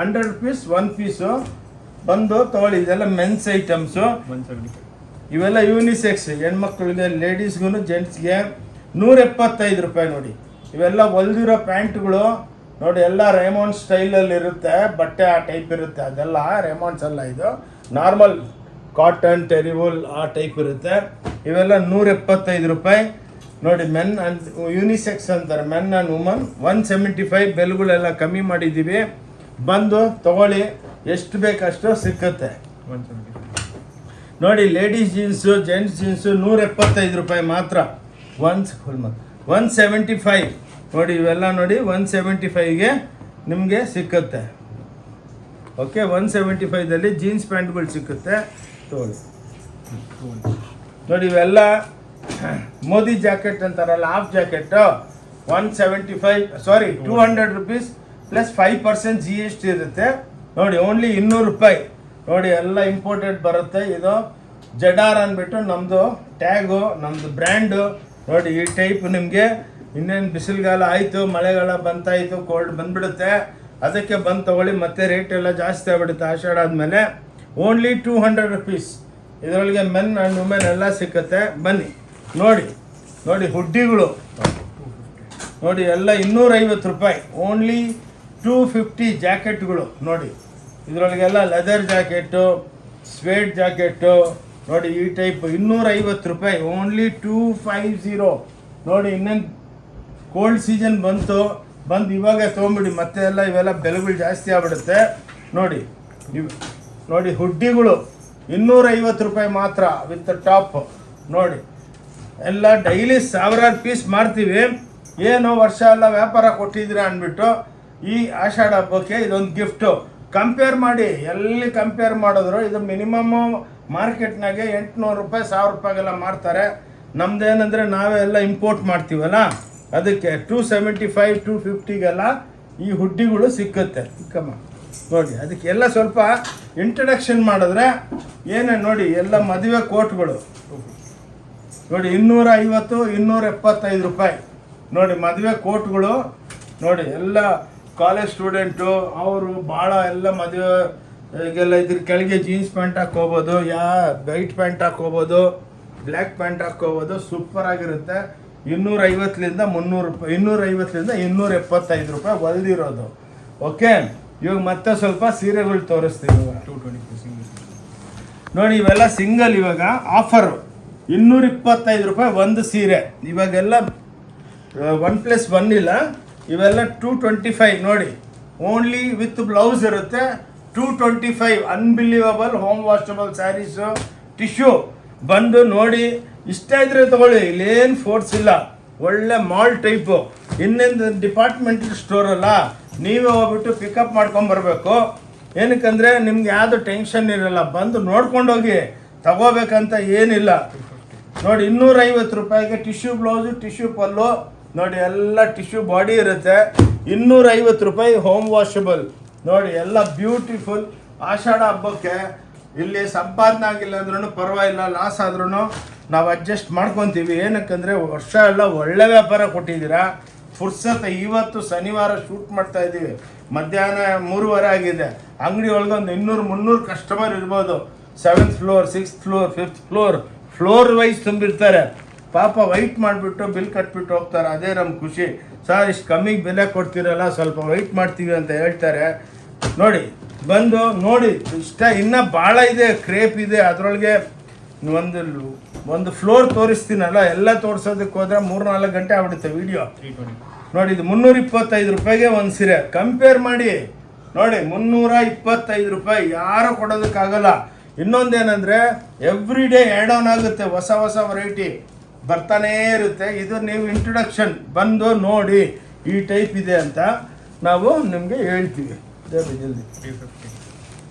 100 rupees 1 ಪೀಸು ಬಂದು ತಗೊಳ್ಳಿ. ಇದೆಲ್ಲ ಮೆನ್ಸ್ ಐಟಮ್ಸು. 175 ಇವೆಲ್ಲ ಯೂನಿಸೆಕ್ಸ್, ಹೆಣ್ಮಕ್ಳಿಗೆ, ಲೇಡೀಸ್ಗೂ, ಜೆಂಟ್ಸ್ಗೆ 175 ರೂಪಾಯಿ ನೋಡಿ. ಇವೆಲ್ಲ ಹೊಲ್ದಿರೋ ಪ್ಯಾಂಟ್ಗಳು ನೋಡಿ. ಎಲ್ಲ ರೇಮಾಂಡ್ ಸ್ಟೈಲಲ್ಲಿ ಇರುತ್ತೆ, ಬಟ್ಟೆ ಆ ಟೈಪ್ ಇರುತ್ತೆ. ಅದೆಲ್ಲ ರೇಮಾಂಡ್ಸ್ ಅಲ್ಲ, ಇದು ನಾರ್ಮಲ್ ಕಾಟನ್, ಟೆರಿವಲ್ ಆ ಟೈಪ್ ಇರುತ್ತೆ. ಇವೆಲ್ಲ 175 ರೂಪಾಯಿ ನೋಡಿ. ಮೆನ್ ಅಂಡ್ ಯೂನಿಸೆಕ್ಸ್ ಅಂತಾರೆ, ಮೆನ್ ಆ್ಯಂಡ್ ವುಮನ್. 175 ಬೆಲೆಗಳೆಲ್ಲ ಕಮ್ಮಿ ಮಾಡಿದ್ದೀವಿ. ಬಂದು ತಗೊಳ್ಳಿ, ಎಷ್ಟು ಬೇಕಷ್ಟು ಸಿಕ್ಕುತ್ತೆ 175 ನೋಡಿ. ಲೇಡೀಸ್ ಜೀನ್ಸು, ಜೆಂಟ್ಸ್ ಜೀನ್ಸು 175 ರೂಪಾಯಿ ಮಾತ್ರ. 175 ನೋಡಿ. ಇವೆಲ್ಲ ನೋಡಿ 175ಗೆ ನಿಮಗೆ ಸಿಕ್ಕುತ್ತೆ. ಓಕೆ, 175ದಲ್ಲಿ ಜೀನ್ಸ್ ಪ್ಯಾಂಟ್ಗಳು ಸಿಕ್ಕುತ್ತೆ ತಗೊಳ್ಳಿ ನೋಡಿ. ಇವೆಲ್ಲ ಮೋದಿ ಜಾಕೆಟ್ ಅಂತಾರಲ್ಲ, half jacket 200 rupees plus 5% GST ಇರುತ್ತೆ ನೋಡಿ. ಓನ್ಲಿ 200 ರೂಪಾಯಿ ನೋಡಿ. ಎಲ್ಲ ಇಂಪೋರ್ಟೆಡ್ ಬರುತ್ತೆ. ಇದು ಜಡಾರ್ ಅಂದ್ಬಿಟ್ಟು ನಮ್ಮದು ಟ್ಯಾಗು, ನಮ್ಮದು ಬ್ರ್ಯಾಂಡು ನೋಡಿ. ಈ ಟೈಪ್ ನಿಮಗೆ ಇನ್ನೇನು ಬಿಸಿಲುಗಾಲ ಆಯಿತು, ಮಳೆಗಾಲ ಬಂತಾಯಿತು, ಕೋಲ್ಡ್ ಬಂದುಬಿಡುತ್ತೆ. ಅದಕ್ಕೆ ಬಂದು ತೊಗೊಳ್ಳಿ. ಮತ್ತೆ ರೇಟ್ ಎಲ್ಲ ಜಾಸ್ತಿ ಆಗಿಬಿಡುತ್ತೆ ಆಷಾಢ ಆದಮೇಲೆ. Only 200 rupees. ಇದರೊಳಗೆ ಮೆನ್ ಆ್ಯಂಡ್ ವುಮೆನ್ ಎಲ್ಲ ಸಿಕ್ಕುತ್ತೆ. ಬನ್ನಿ ನೋಡಿ. ಹುಡ್ಡಿಗಳು ನೋಡಿ, ಎಲ್ಲ 250 ರೂಪಾಯಿ. ಓನ್ಲಿ 250 ಜಾಕೆಟ್ಗಳು ನೋಡಿ. ಇದರೊಳಗೆಲ್ಲ ಲೆದರ್ ಜಾಕೆಟು, ಸ್ವೇಟ್ ಜಾಕೆಟು ನೋಡಿ ಈ ಟೈಪ್ 250 ರೂಪಾಯಿ, ಓನ್ಲಿ 250. ನೋಡಿ ಇನ್ನೇನು ಕೋಲ್ಡ್ ಸೀಸನ್ ಬಂದು ಇವಾಗ ತೊಗೊಂಬಿಡಿ, ಮತ್ತೆ ಎಲ್ಲ ಇವೆಲ್ಲ ಬೆಲೆಗಳು ಜಾಸ್ತಿ ಆಗ್ಬಿಡುತ್ತೆ. ನೋಡಿ ನೋಡಿ ಹುಡ್ಡಿಗಳು 250 ರೂಪಾಯಿ ಮಾತ್ರ ವಿತ್ ಟಾಪ್. ನೋಡಿ ಎಲ್ಲ ಡೈಲಿ 1000 ಪೀಸ್ ಮಾರ್ತೀವಿ. ಏನು ವರ್ಷ ಎಲ್ಲ ವ್ಯಾಪಾರ ಕೊಟ್ಟಿದ್ದೀರಾ ಅಂದ್ಬಿಟ್ಟು ಈ ಆಷಾಢ ಹಬ್ಬಕ್ಕೆ ಇದೊಂದು ಗಿಫ್ಟು. ಕಂಪೇರ್ ಮಾಡಿ, ಎಲ್ಲಿ ಕಂಪೇರ್ ಮಾಡಿದ್ರು ಇದು ಮಿನಿಮಮ್ಮು ಮಾರ್ಕೆಟ್ನಾಗೆ 800 ರೂಪಾಯಿ 1000 ರೂಪಾಯಿಗೆಲ್ಲ ಮಾರ್ತಾರೆ. ನಮ್ದೇನಂದರೆ ನಾವೇ ಎಲ್ಲ ಇಂಪೋರ್ಟ್ ಮಾಡ್ತೀವಲ್ಲ, ಅದಕ್ಕೆ 275 250ಗೆಲ್ಲ ಈ ಹುಡ್ಡಿಗಳು ಸಿಕ್ಕುತ್ತೆ. ಸಿಕ್ಕಮ್ಮ ನೋಡಿ, ಅದಕ್ಕೆ ಎಲ್ಲ ಸ್ವಲ್ಪ ಇಂಟ್ರಡಕ್ಷನ್ ಮಾಡಿದ್ರೆ ಏನೇ ನೋಡಿ ಎಲ್ಲ ಮದುವೆ ಕೋಟ್ಗಳು ನೋಡಿ 250 275 ರೂಪಾಯಿ. ನೋಡಿ ಮದುವೆ ಕೋಟ್ಗಳು ನೋಡಿ, ಎಲ್ಲ ಕಾಲೇಜ್ ಸ್ಟೂಡೆಂಟು ಅವರು ಭಾಳ ಎಲ್ಲ ಮದುವೆಗೆಲ್ಲ ಇದ್ರ ಕೆಳಗೆ ಜೀನ್ಸ್ ಪ್ಯಾಂಟ್ ಹಾಕ್ಕೋಬೋದು, ವೈಟ್ ಪ್ಯಾಂಟ್ ಹಾಕ್ಕೋಬೋದು, ಬ್ಲ್ಯಾಕ್ ಪ್ಯಾಂಟ್ ಹಾಕ್ಕೋಬೋದು. ಸೂಪರ್ ಆಗಿರುತ್ತೆ. 250ಲಿಂದ 300 ರೂಪಾಯಿ, 250ಲಿಂದ 275 ರೂಪಾಯಿ ಹೊಲ್ದಿರೋದು. ಓಕೆ, ಇವಾಗ ಮತ್ತೆ ಸ್ವಲ್ಪ ಸೀರೆಗಳು ತೋರಿಸ್ತೀವಿ. ಇವಾಗ 220 ನೋಡಿ ಇವೆಲ್ಲ ಸಿಂಗಲ್, ಇವಾಗ ಆಫರು 225 ರೂಪಾಯಿ ಒಂದು ಸೀರೆ. ಇವಾಗೆಲ್ಲ 1+1 ಇಲ್ಲ, ಇವೆಲ್ಲ 225. ನೋಡಿ ಓನ್ಲಿ ವಿತ್ ಬ್ಲೌಸ್ ಇರುತ್ತೆ. 225 unbelievable home washable sarees, tissue ಬಂದು ನೋಡಿ ಇಷ್ಟ ಇದ್ರೆ ತಗೊಳ್ಳಿ, ಇಲ್ಲೇನು ಫೋರ್ಸ್ ಇಲ್ಲ. ಒಳ್ಳೆ ಮಾಲ್ ಟೈಪು. ಇನ್ನೊಂದು ಡಿಪಾರ್ಟ್ಮೆಂಟಲ್ ಸ್ಟೋರ್ ಅಲ್ಲ, ನೀವೇ ಹೋಗ್ಬಿಟ್ಟು ಪಿಕಪ್ ಮಾಡ್ಕೊಂಬರ್ಬೇಕು. ಏನಕ್ಕಂದರೆ ನಿಮ್ಗೆ ಯಾವುದು ಟೆನ್ಷನ್ ಇರಲ್ಲ, ಬಂದು ನೋಡ್ಕೊಂಡೋಗಿ ತಗೋಬೇಕಂತ ಏನಿಲ್ಲ. ನೋಡಿ 250 ರೂಪಾಯಿಗೆ ಟಿಶ್ಯೂ ಬ್ಲೌಸು, ಟಿಶ್ಯೂ ಪಲ್ಲು ನೋಡಿ, ಎಲ್ಲ ಟಿಶ್ಯೂ ಬಾಡಿ ಇರುತ್ತೆ. 250 ರೂಪಾಯಿ ಹೋಮ್ ವಾಷಬಲ್. ನೋಡಿ ಎಲ್ಲ ಬ್ಯೂಟಿಫುಲ್. ಆಷಾಢ ಹಬ್ಬಕ್ಕೆ ಇಲ್ಲಿ ಸಂಪಾದನೆ ಆಗಿಲ್ಲ ಅಂದ್ರೂ ಪರವಾಗಿಲ್ಲ, ಲಾಸ್ ಆದ್ರೂ ನಾವು ಅಡ್ಜಸ್ಟ್ ಮಾಡ್ಕೊತೀವಿ. ಏನಕ್ಕಂದರೆ ವರ್ಷ ಎಲ್ಲ ಒಳ್ಳೆ ವ್ಯಾಪಾರ ಕೊಟ್ಟಿದ್ದೀರಾ. ಫುರ್ಸತ್ ಇವತ್ತು ಶನಿವಾರ ಶೂಟ್ ಮಾಡ್ತಾ ಇದ್ದೀವಿ, ಮಧ್ಯಾಹ್ನ 3:30 ಆಗಿದೆ. ಅಂಗಡಿ ಒಳಗೊಂದು 200-300 ಕಸ್ಟಮರ್ ಇರ್ಬೋದು. 7th floor, 6th floor, 5th floor wise ತುಂಬಿರ್ತಾರೆ. ಪಾಪ ವೈಟ್ ಮಾಡಿಬಿಟ್ಟು ಬಿಲ್ ಕಟ್ಬಿಟ್ಟು ಹೋಗ್ತಾರೆ. ಅದೇ ನಮ್ಮ ಖುಷಿ. ಸರ್ ಇಷ್ಟು ಕಮ್ಮಿಗೆ ಬೆಲೆ ಕೊಡ್ತೀರಲ್ಲ, ಸ್ವಲ್ಪ ವೈಟ್ ಮಾಡ್ತೀವಿ ಅಂತ ಹೇಳ್ತಾರೆ. ನೋಡಿ ಬಂದು ನೋಡಿ, ಇಷ್ಟ ಇನ್ನೂ ಭಾಳ ಇದೆ, ಕ್ರೇಪ್ ಇದೆ. ಅದರೊಳಗೆ ಒಂದು ಫ್ಲೋರ್ ತೋರಿಸ್ತೀನಲ್ಲ, ಎಲ್ಲ ತೋರಿಸೋದಕ್ಕೆ ಹೋದರೆ 3-4 ಗಂಟೆ ಆಗ್ಬಿಡುತ್ತೆ ವಿಡಿಯೋ. 320 ನೋಡಿ ಇದು 325 ರೂಪಾಯಿಗೆ ಒಂದು ಸೀರೆ. ಕಂಪೇರ್ ಮಾಡಿ ನೋಡಿ, 325 ರೂಪಾಯಿ ಯಾರು ಕೊಡೋದಕ್ಕಾಗಲ್ಲ. ಇನ್ನೊಂದೇನೆಂದರೆ ಎವ್ರಿ ಡೇ ಆ್ಯಡ್ ಆನ್ ಆಗುತ್ತೆ, ಹೊಸ ವೆರೈಟಿ ಬರ್ತಾನೇ ಇರುತ್ತೆ. ಇದು ನೀವು ಇಂಟ್ರೊಡಕ್ಷನ್ ಬಂದು ನೋಡಿ ಈ ಟೈಪ್ ಇದೆ ಅಂತ ನಾವು ನಿಮಗೆ ಹೇಳ್ತೀವಿ. ಜಲ್ದಿ 350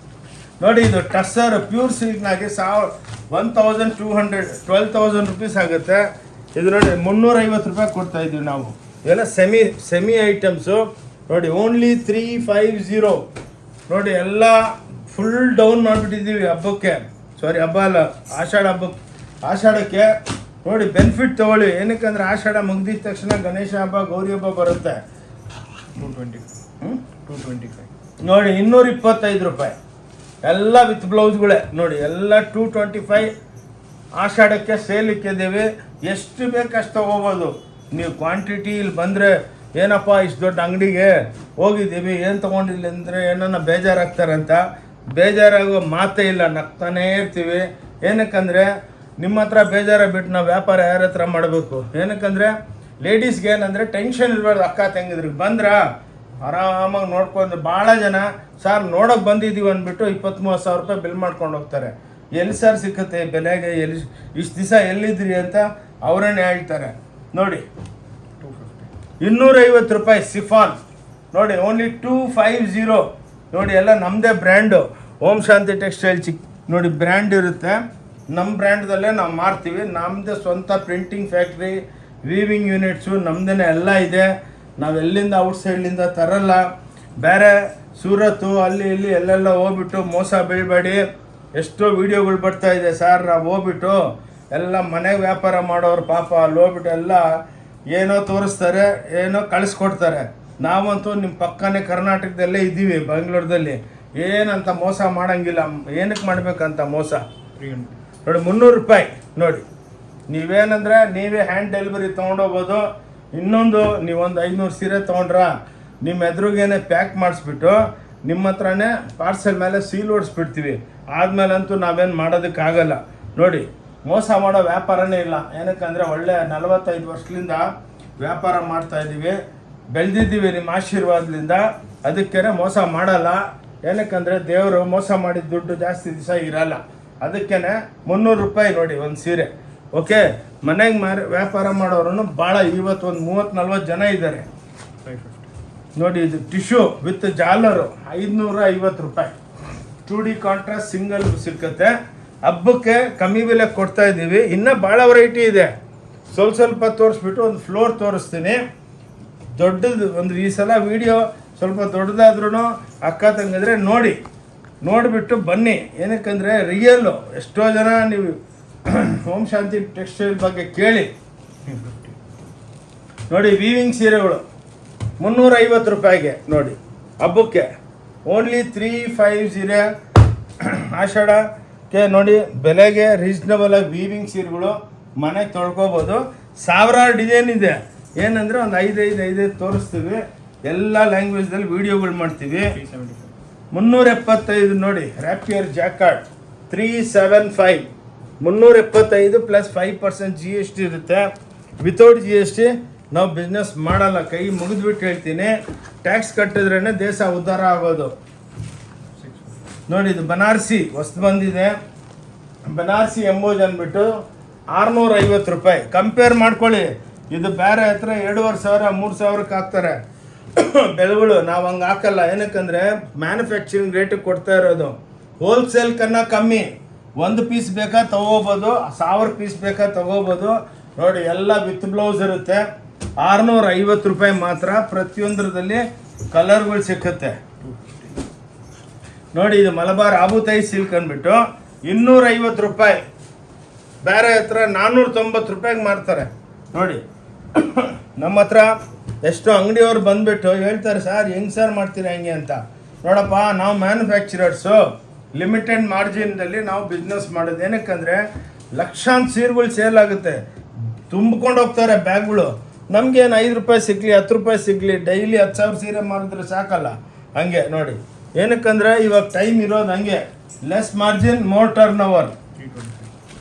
ನೋಡಿ, ಇದು ಟಸ್ಸರ್ ಪ್ಯೂರ್ ಸಿಲ್ಕ್ನಾಗೆ 12,000 ರೂಪೀಸ್ ಆಗುತ್ತೆ. ಇದು ನೋಡಿ 350 ರೂಪಾಯಿ ಕೊಡ್ತಾ ಇದ್ದೀವಿ ನಾವು. ಇವೆಲ್ಲ ಸೆಮಿ ಐಟಮ್ಸು ನೋಡಿ, ಓನ್ಲಿ 350. ನೋಡಿ ಎಲ್ಲ ಫುಲ್ ಡೌನ್ ಮಾಡಿಬಿಟ್ಟಿದ್ದೀವಿ ಹಬ್ಬಕ್ಕೆ. ಸಾರಿ ಹಬ್ಬ ಅಲ್ಲ, ಆಷಾಢಕ್ಕೆ. ನೋಡಿ ಬೆನಿಫಿಟ್ ತೊಗೊಳ್ಳಿ. ಏನಕ್ಕಂದ್ರೆ ಆಷಾಢ ಮುಗ್ದಿದ ತಕ್ಷಣ ಗಣೇಶ ಹಬ್ಬ, ಗೌರಿ ಹಬ್ಬ ಬರುತ್ತೆ. 225 ನೋಡಿ 225 ರೂಪಾಯಿ ಎಲ್ಲ ವಿತ್ ಬ್ಲೌಸ್ಗಳೇ. ನೋಡಿ ಎಲ್ಲ 225 ಆಷಾಢಕ್ಕೆ ಸೇಲ್ ಇಕ್ಕಿದ್ದೀವಿ. ಎಷ್ಟು ಬೇಕಷ್ಟು ತೊಗೋಬೋದು ನೀವು. ಕ್ವಾಂಟಿಟಿ ಇಲ್ಲಿ ಬಂದರೆ ಏನಪ್ಪ ಇಷ್ಟು ದೊಡ್ಡ ಅಂಗಡಿಗೆ ಹೋಗಿದ್ದೀವಿ, ಏನು ತೊಗೊಂಡಿಲ್ಲ ಅಂದರೆ ಏನನ್ನ ಬೇಜಾರಾಗ್ತಾರಂತ. ಬೇಜಾರಾಗೋ ಮಾತೇ ಇಲ್ಲ, ನಗ್ತಾನೇ ಇರ್ತೀವಿ. ಏನಕ್ಕಂದರೆ ನಿಮ್ಮ ಹತ್ರ ಬೇಜಾರ ಬಿಟ್ಟು ನಾವು ವ್ಯಾಪಾರ ಯಾರ ಹತ್ರ ಮಾಡಬೇಕು. ಏನಕ್ಕಂದರೆ ಲೇಡೀಸ್ಗೆ ಏನಂದರೆ ಟೆನ್ಷನ್ ಇರಬಾರ್ದು. ಅಕ್ಕ ತಂಗಿದ್ರಿಗೆ ಬಂದ್ರೆ ಆರಾಮಾಗಿ ನೋಡ್ಕೊಂಡು, ಭಾಳ ಜನ ಸರ್ ನೋಡೋಕೆ ಬಂದಿದ್ದೀವಿ ಅಂದ್ಬಿಟ್ಟು 20-30 ಸಾವಿರ ರೂಪಾಯಿ ಬಿಲ್ ಮಾಡ್ಕೊಂಡು ಹೋಗ್ತಾರೆ. ಎಲ್ಲಿ ಸರ್ ಸಿಕ್ಕುತ್ತೆ ಬೆಲೆಗೆ, ಎಲ್ಲಿ ಇಷ್ಟು ದಿವಸ ಎಲ್ಲಿದ್ರಿ ಅಂತ ಅವರನ್ನೇ ಹೇಳ್ತಾರೆ. ನೋಡಿ 250 ರೂಪಾಯಿ ಸಿಫಾನ್. ನೋಡಿ ಓನ್ಲಿ 250. ನೋಡಿ ಎಲ್ಲ ನಮ್ಮದೇ ಬ್ರ್ಯಾಂಡು, ಓಂ ಶಾಂತಿ ಟೆಕ್ಸ್ಟೈಲ್ ನೋಡಿ ಬ್ರ್ಯಾಂಡ್ ಇರುತ್ತೆ. ನಮ್ಮ ಬ್ರ್ಯಾಂಡ್ದಲ್ಲೇ ನಾವು ಮಾರ್ತೀವಿ. ನಮ್ಮದೇ ಸ್ವಂತ ಪ್ರಿಂಟಿಂಗ್ ಫ್ಯಾಕ್ಟ್ರಿ, ವೀವಿಂಗ್ ಯೂನಿಟ್ಸು ನಮ್ಮದೇ ಎಲ್ಲ ಇದೆ. ನಾವು ಎಲ್ಲಿಂದ ಔಟ್ಸೈಡ್ಲಿಂದ ತರಲ್ಲ. ಬೇರೆ ಸೂರತ್ತು ಅಲ್ಲಿ ಇಲ್ಲಿ ಎಲ್ಲೆಲ್ಲ ಹೋಗ್ಬಿಟ್ಟು ಮೋಸ ಬೀಳಬೇಡಿ. ಎಷ್ಟೋ ವೀಡಿಯೋಗಳು ಬರ್ತಾ ಇದೆ ಸರ್, ನಾವು ಹೋಗ್ಬಿಟ್ಟು ಎಲ್ಲ ಮನೆಗೆ ವ್ಯಾಪಾರ ಮಾಡೋರು ಪಾಪ ಅಲ್ಲಿ ಹೋಗ್ಬಿಟ್ಟು ಎಲ್ಲ ಏನೋ ತೋರಿಸ್ತಾರೆ, ಏನೋ ಕಳಿಸ್ಕೊಡ್ತಾರೆ. ನಾವಂತೂ ನಿಮ್ಮ ಪಕ್ಕನೇ ಕರ್ನಾಟಕದಲ್ಲೇ ಇದ್ದೀವಿ, ಬೆಂಗಳೂರಲ್ಲಿ. ಏನಂತ ಮೋಸ ಮಾಡೋಂಗಿಲ್ಲ. ಏನಕ್ಕೆ ಮಾಡಬೇಕಂತ ಮೋಸ. 300 ನೋಡಿ 300 ರೂಪಾಯಿ. ನೋಡಿ ನೀವೇನಂದ್ರೆ ನೀವೇ ಹ್ಯಾಂಡ್ ಡೆಲಿವರಿ ತೊಗೊಂಡೋಗ್ಬೋದು. ಇನ್ನೊಂದು ನೀವೊಂದು 500 ಸೀರೆ ತೊಗೊಂಡ್ರ ನಿಮ್ಮ ಎದುರಿಗೇನೆ ಪ್ಯಾಕ್ ಮಾಡಿಸ್ಬಿಟ್ಟು ನಿಮ್ಮ ಹತ್ರನೇ ಪಾರ್ಸೆಲ್ ಮೇಲೆ ಸೀಲ್ ಹೊಡಿಸ್ಬಿಡ್ತೀವಿ. ಆದಮೇಲಂತೂ ನಾವೇನು ಮಾಡೋದಕ್ಕಾಗಲ್ಲ. ನೋಡಿ, ಮೋಸ ಮಾಡೋ ವ್ಯಾಪಾರನೇ ಇಲ್ಲ. ಏನಕ್ಕಂದರೆ ಒಳ್ಳೆ 45 ವರ್ಷದಿಂದ ವ್ಯಾಪಾರ ಮಾಡ್ತಾಯಿದ್ದೀವಿ, ಬೆಳೆದಿದ್ದೀವಿ ನಿಮ್ಮ ಆಶೀರ್ವಾದದಿಂದ. ಅದಕ್ಕೆ ಮೋಸ ಮಾಡಲ್ಲ. ಏನಕ್ಕಂದರೆ ದೇವರು ಮೋಸ ಮಾಡಿದ ದುಡ್ಡು ಜಾಸ್ತಿ ದಿವಸ ಇರಲ್ಲ. ಅದಕ್ಕೇ 300 ರೂಪಾಯಿ ನೋಡಿ ಒಂದು ಸೀರೆ. ಓಕೆ, ಮನೆಗೆ ವ್ಯಾಪಾರ ಮಾಡೋರು ಭಾಳ ಇವತ್ತು ಒಂದು 30-40 ಜನ ಇದ್ದಾರೆ. 550. ನೋಡಿ, ಇದು ಟಿಶ್ಯೂ ವಿತ್ ಜಾಲರು 550 ರೂಪಾಯಿ. 2D ಕಾಂಟ್ರಾಸ್ಟ್ ಸಿಂಗಲ್ ಸಿಕ್ಕತ್ತೆ. ಹಬ್ಬಕ್ಕೆ ಕಮ್ಮಿ ಬೆಲೆ ಕೊಡ್ತಾ ಇದ್ದೀವಿ. ಇನ್ನೂ ಭಾಳ ವೆರೈಟಿ ಇದೆ. ಸ್ವಲ್ಪ ತೋರಿಸ್ಬಿಟ್ಟು ಒಂದು ಫ್ಲೋರ್ ತೋರಿಸ್ತೀನಿ. ದೊಡ್ಡದು ಒಂದು ಈ ಸಲ ವಿಡಿಯೋ ಸ್ವಲ್ಪ ದೊಡ್ಡದಾದ್ರೂ ಅಕ್ಕ ತಂಗಿದ್ರೆ ನೋಡಿಬಿಟ್ಟು ಬನ್ನಿ. ಏನಕ್ಕಂದರೆ ರಿಯಲ್ಲು. ಎಷ್ಟೋ ಜನ ನೀವು ಓಂ ಶಾಂತಿ ಟೆಕ್ಸ್ಟೈಲ್ ಬಗ್ಗೆ ಕೇಳಿ. ನೋಡಿ, ವೀವಿಂಗ್ ಸೀರೆಗಳು 350 ರೂಪಾಯಿಗೆ ನೋಡಿ, ಹಬ್ಬಕ್ಕೆ ಓನ್ಲಿ 350. ಆಷಾಢಕ್ಕೆ ನೋಡಿ ಬೆಲೆಗೆ ರೀಸ್ನಬಲ್ ಆಗಿ ವೀವಿಂಗ್ ಸೀರೆಗಳು ಮನೆಗೆ ತೊಳ್ಕೊಬೋದು. ಸಾವಿರಾರು ಡಿಸೈನ್ ಇದೆ. ಏನಂದರೆ ಒಂದು 5 ತೋರಿಸ್ತೀವಿ. ಎಲ್ಲ ಲ್ಯಾಂಗ್ವೇಜ್ದಲ್ಲಿ ವೀಡಿಯೋಗಳು ಮಾಡ್ತೀವಿ. 375 ನೋಡಿ, ರ್ಯಾಪಿಯರ್ ಜಾಕಾರ್ಡ್ 375. 375 ಪ್ಲಸ್ 5% GST ಇರುತ್ತೆ. ವಿತೌಟ್ GST ನಾವು ಬಿಸ್ನೆಸ್ ಮಾಡಲ್ಲ. ಕೈ ಮುಗಿದ್ಬಿಟ್ಟು ಹೇಳ್ತೀನಿ, ಟ್ಯಾಕ್ಸ್ ಕಟ್ಟಿದ್ರೇ ದೇಶ ಉದ್ಧಾರ ಆಗೋದು. ನೋಡಿ, ಇದು ಬನಾರಸಿ ಹೊಸ್ತು ಬಂದಿದೆ. ಬನಾರಸಿ ಎಂಬೋಜ್ ಅಂದ್ಬಿಟ್ಟು 650 ರೂಪಾಯಿ. ಕಂಪೇರ್ ಮಾಡ್ಕೊಳ್ಳಿ. ಇದು ಬೇರೆ ಹತ್ರ 2500-3000ಕ್ಕೆ ಹಾಕ್ತಾರೆ ಬೆಲೆಗಳು. ನಾವು ಹಂಗೆ ಹಾಕಲ್ಲ. ಏನಕ್ಕಂದರೆ ಮ್ಯಾನುಫ್ಯಾಕ್ಚರಿಂಗ್ ರೇಟಿಗೆ ಕೊಡ್ತಾ ಇರೋದು. ಹೋಲ್ಸೇಲ್ ಕన్నా ಕಮ್ಮಿ. 1 ಪೀಸ್ ಬೇಕಾ ತೊಗೋಬೋದು, 1000 ಪೀಸ್ ಬೇಕಾ ತೊಗೋಬೋದು. ನೋಡಿ, ಎಲ್ಲ ವಿತ್ ಬ್ಲೌಸ್ ಇರುತ್ತೆ. 650 ರೂಪಾಯಿ ಮಾತ್ರ. ಪ್ರತಿಯೊಂದರಲ್ಲಿ ಕಲರ್ಗಳು ಸಿಕ್ಕುತ್ತೆ. ನೋಡಿ, ಇದು ಮಲಬಾರ್ ಆಬುತಾಯಿ ಸಿಲ್ಕ್ ಅಂದ್ಬಿಟ್ಟು 250 ರೂಪಾಯಿ. ಬೇರೆ ಹತ್ರ 490 ರೂಪಾಯಿಗೆ ಮಾರ್ತಾರೆ. ನೋಡಿ, ನಮ್ಮ ಹತ್ರ ಎಷ್ಟೋ ಅಂಗಡಿಯವ್ರು ಬಂದುಬಿಟ್ಟು ಹೇಳ್ತಾರೆ, ಸರ್ ಹೆಂಗೆ ಸರ್ ಮಾಡ್ತೀರಾ ಹೆಂಗೆ ಅಂತ. ನೋಡಪ್ಪ, ನಾವು ಮ್ಯಾನುಫ್ಯಾಕ್ಚರರ್ಸು, ಲಿಮಿಟೆಡ್ ಮಾರ್ಜಿನ್ದಲ್ಲಿ ನಾವು ಬಿಸ್ನೆಸ್ ಮಾಡೋದು. ಏನಕ್ಕಂದರೆ ಲಕ್ಷಾಂತರ ಸೀರೆಗಳು ಸೇಲ್ ಆಗುತ್ತೆ. ತುಂಬಿಕೊಂಡು ಹೋಗ್ತಾರೆ ಬ್ಯಾಗ್ಗಳು. ನಮಗೇನು 5 ರೂಪಾಯಿ ಸಿಗಲಿ, 10 ರೂಪಾಯಿ ಸಿಗಲಿ, ಡೈಲಿ 10,000 ಸೀರೆ ಮಾರಿದ್ರೆ ಸಾಕಲ್ಲ. ಹಂಗೆ ನೋಡಿ, ಏನಕ್ಕಂದರೆ ಇವಾಗ ಟೈಮ್ ಇರೋದು ಹಂಗೆ. Less margin, more turn over.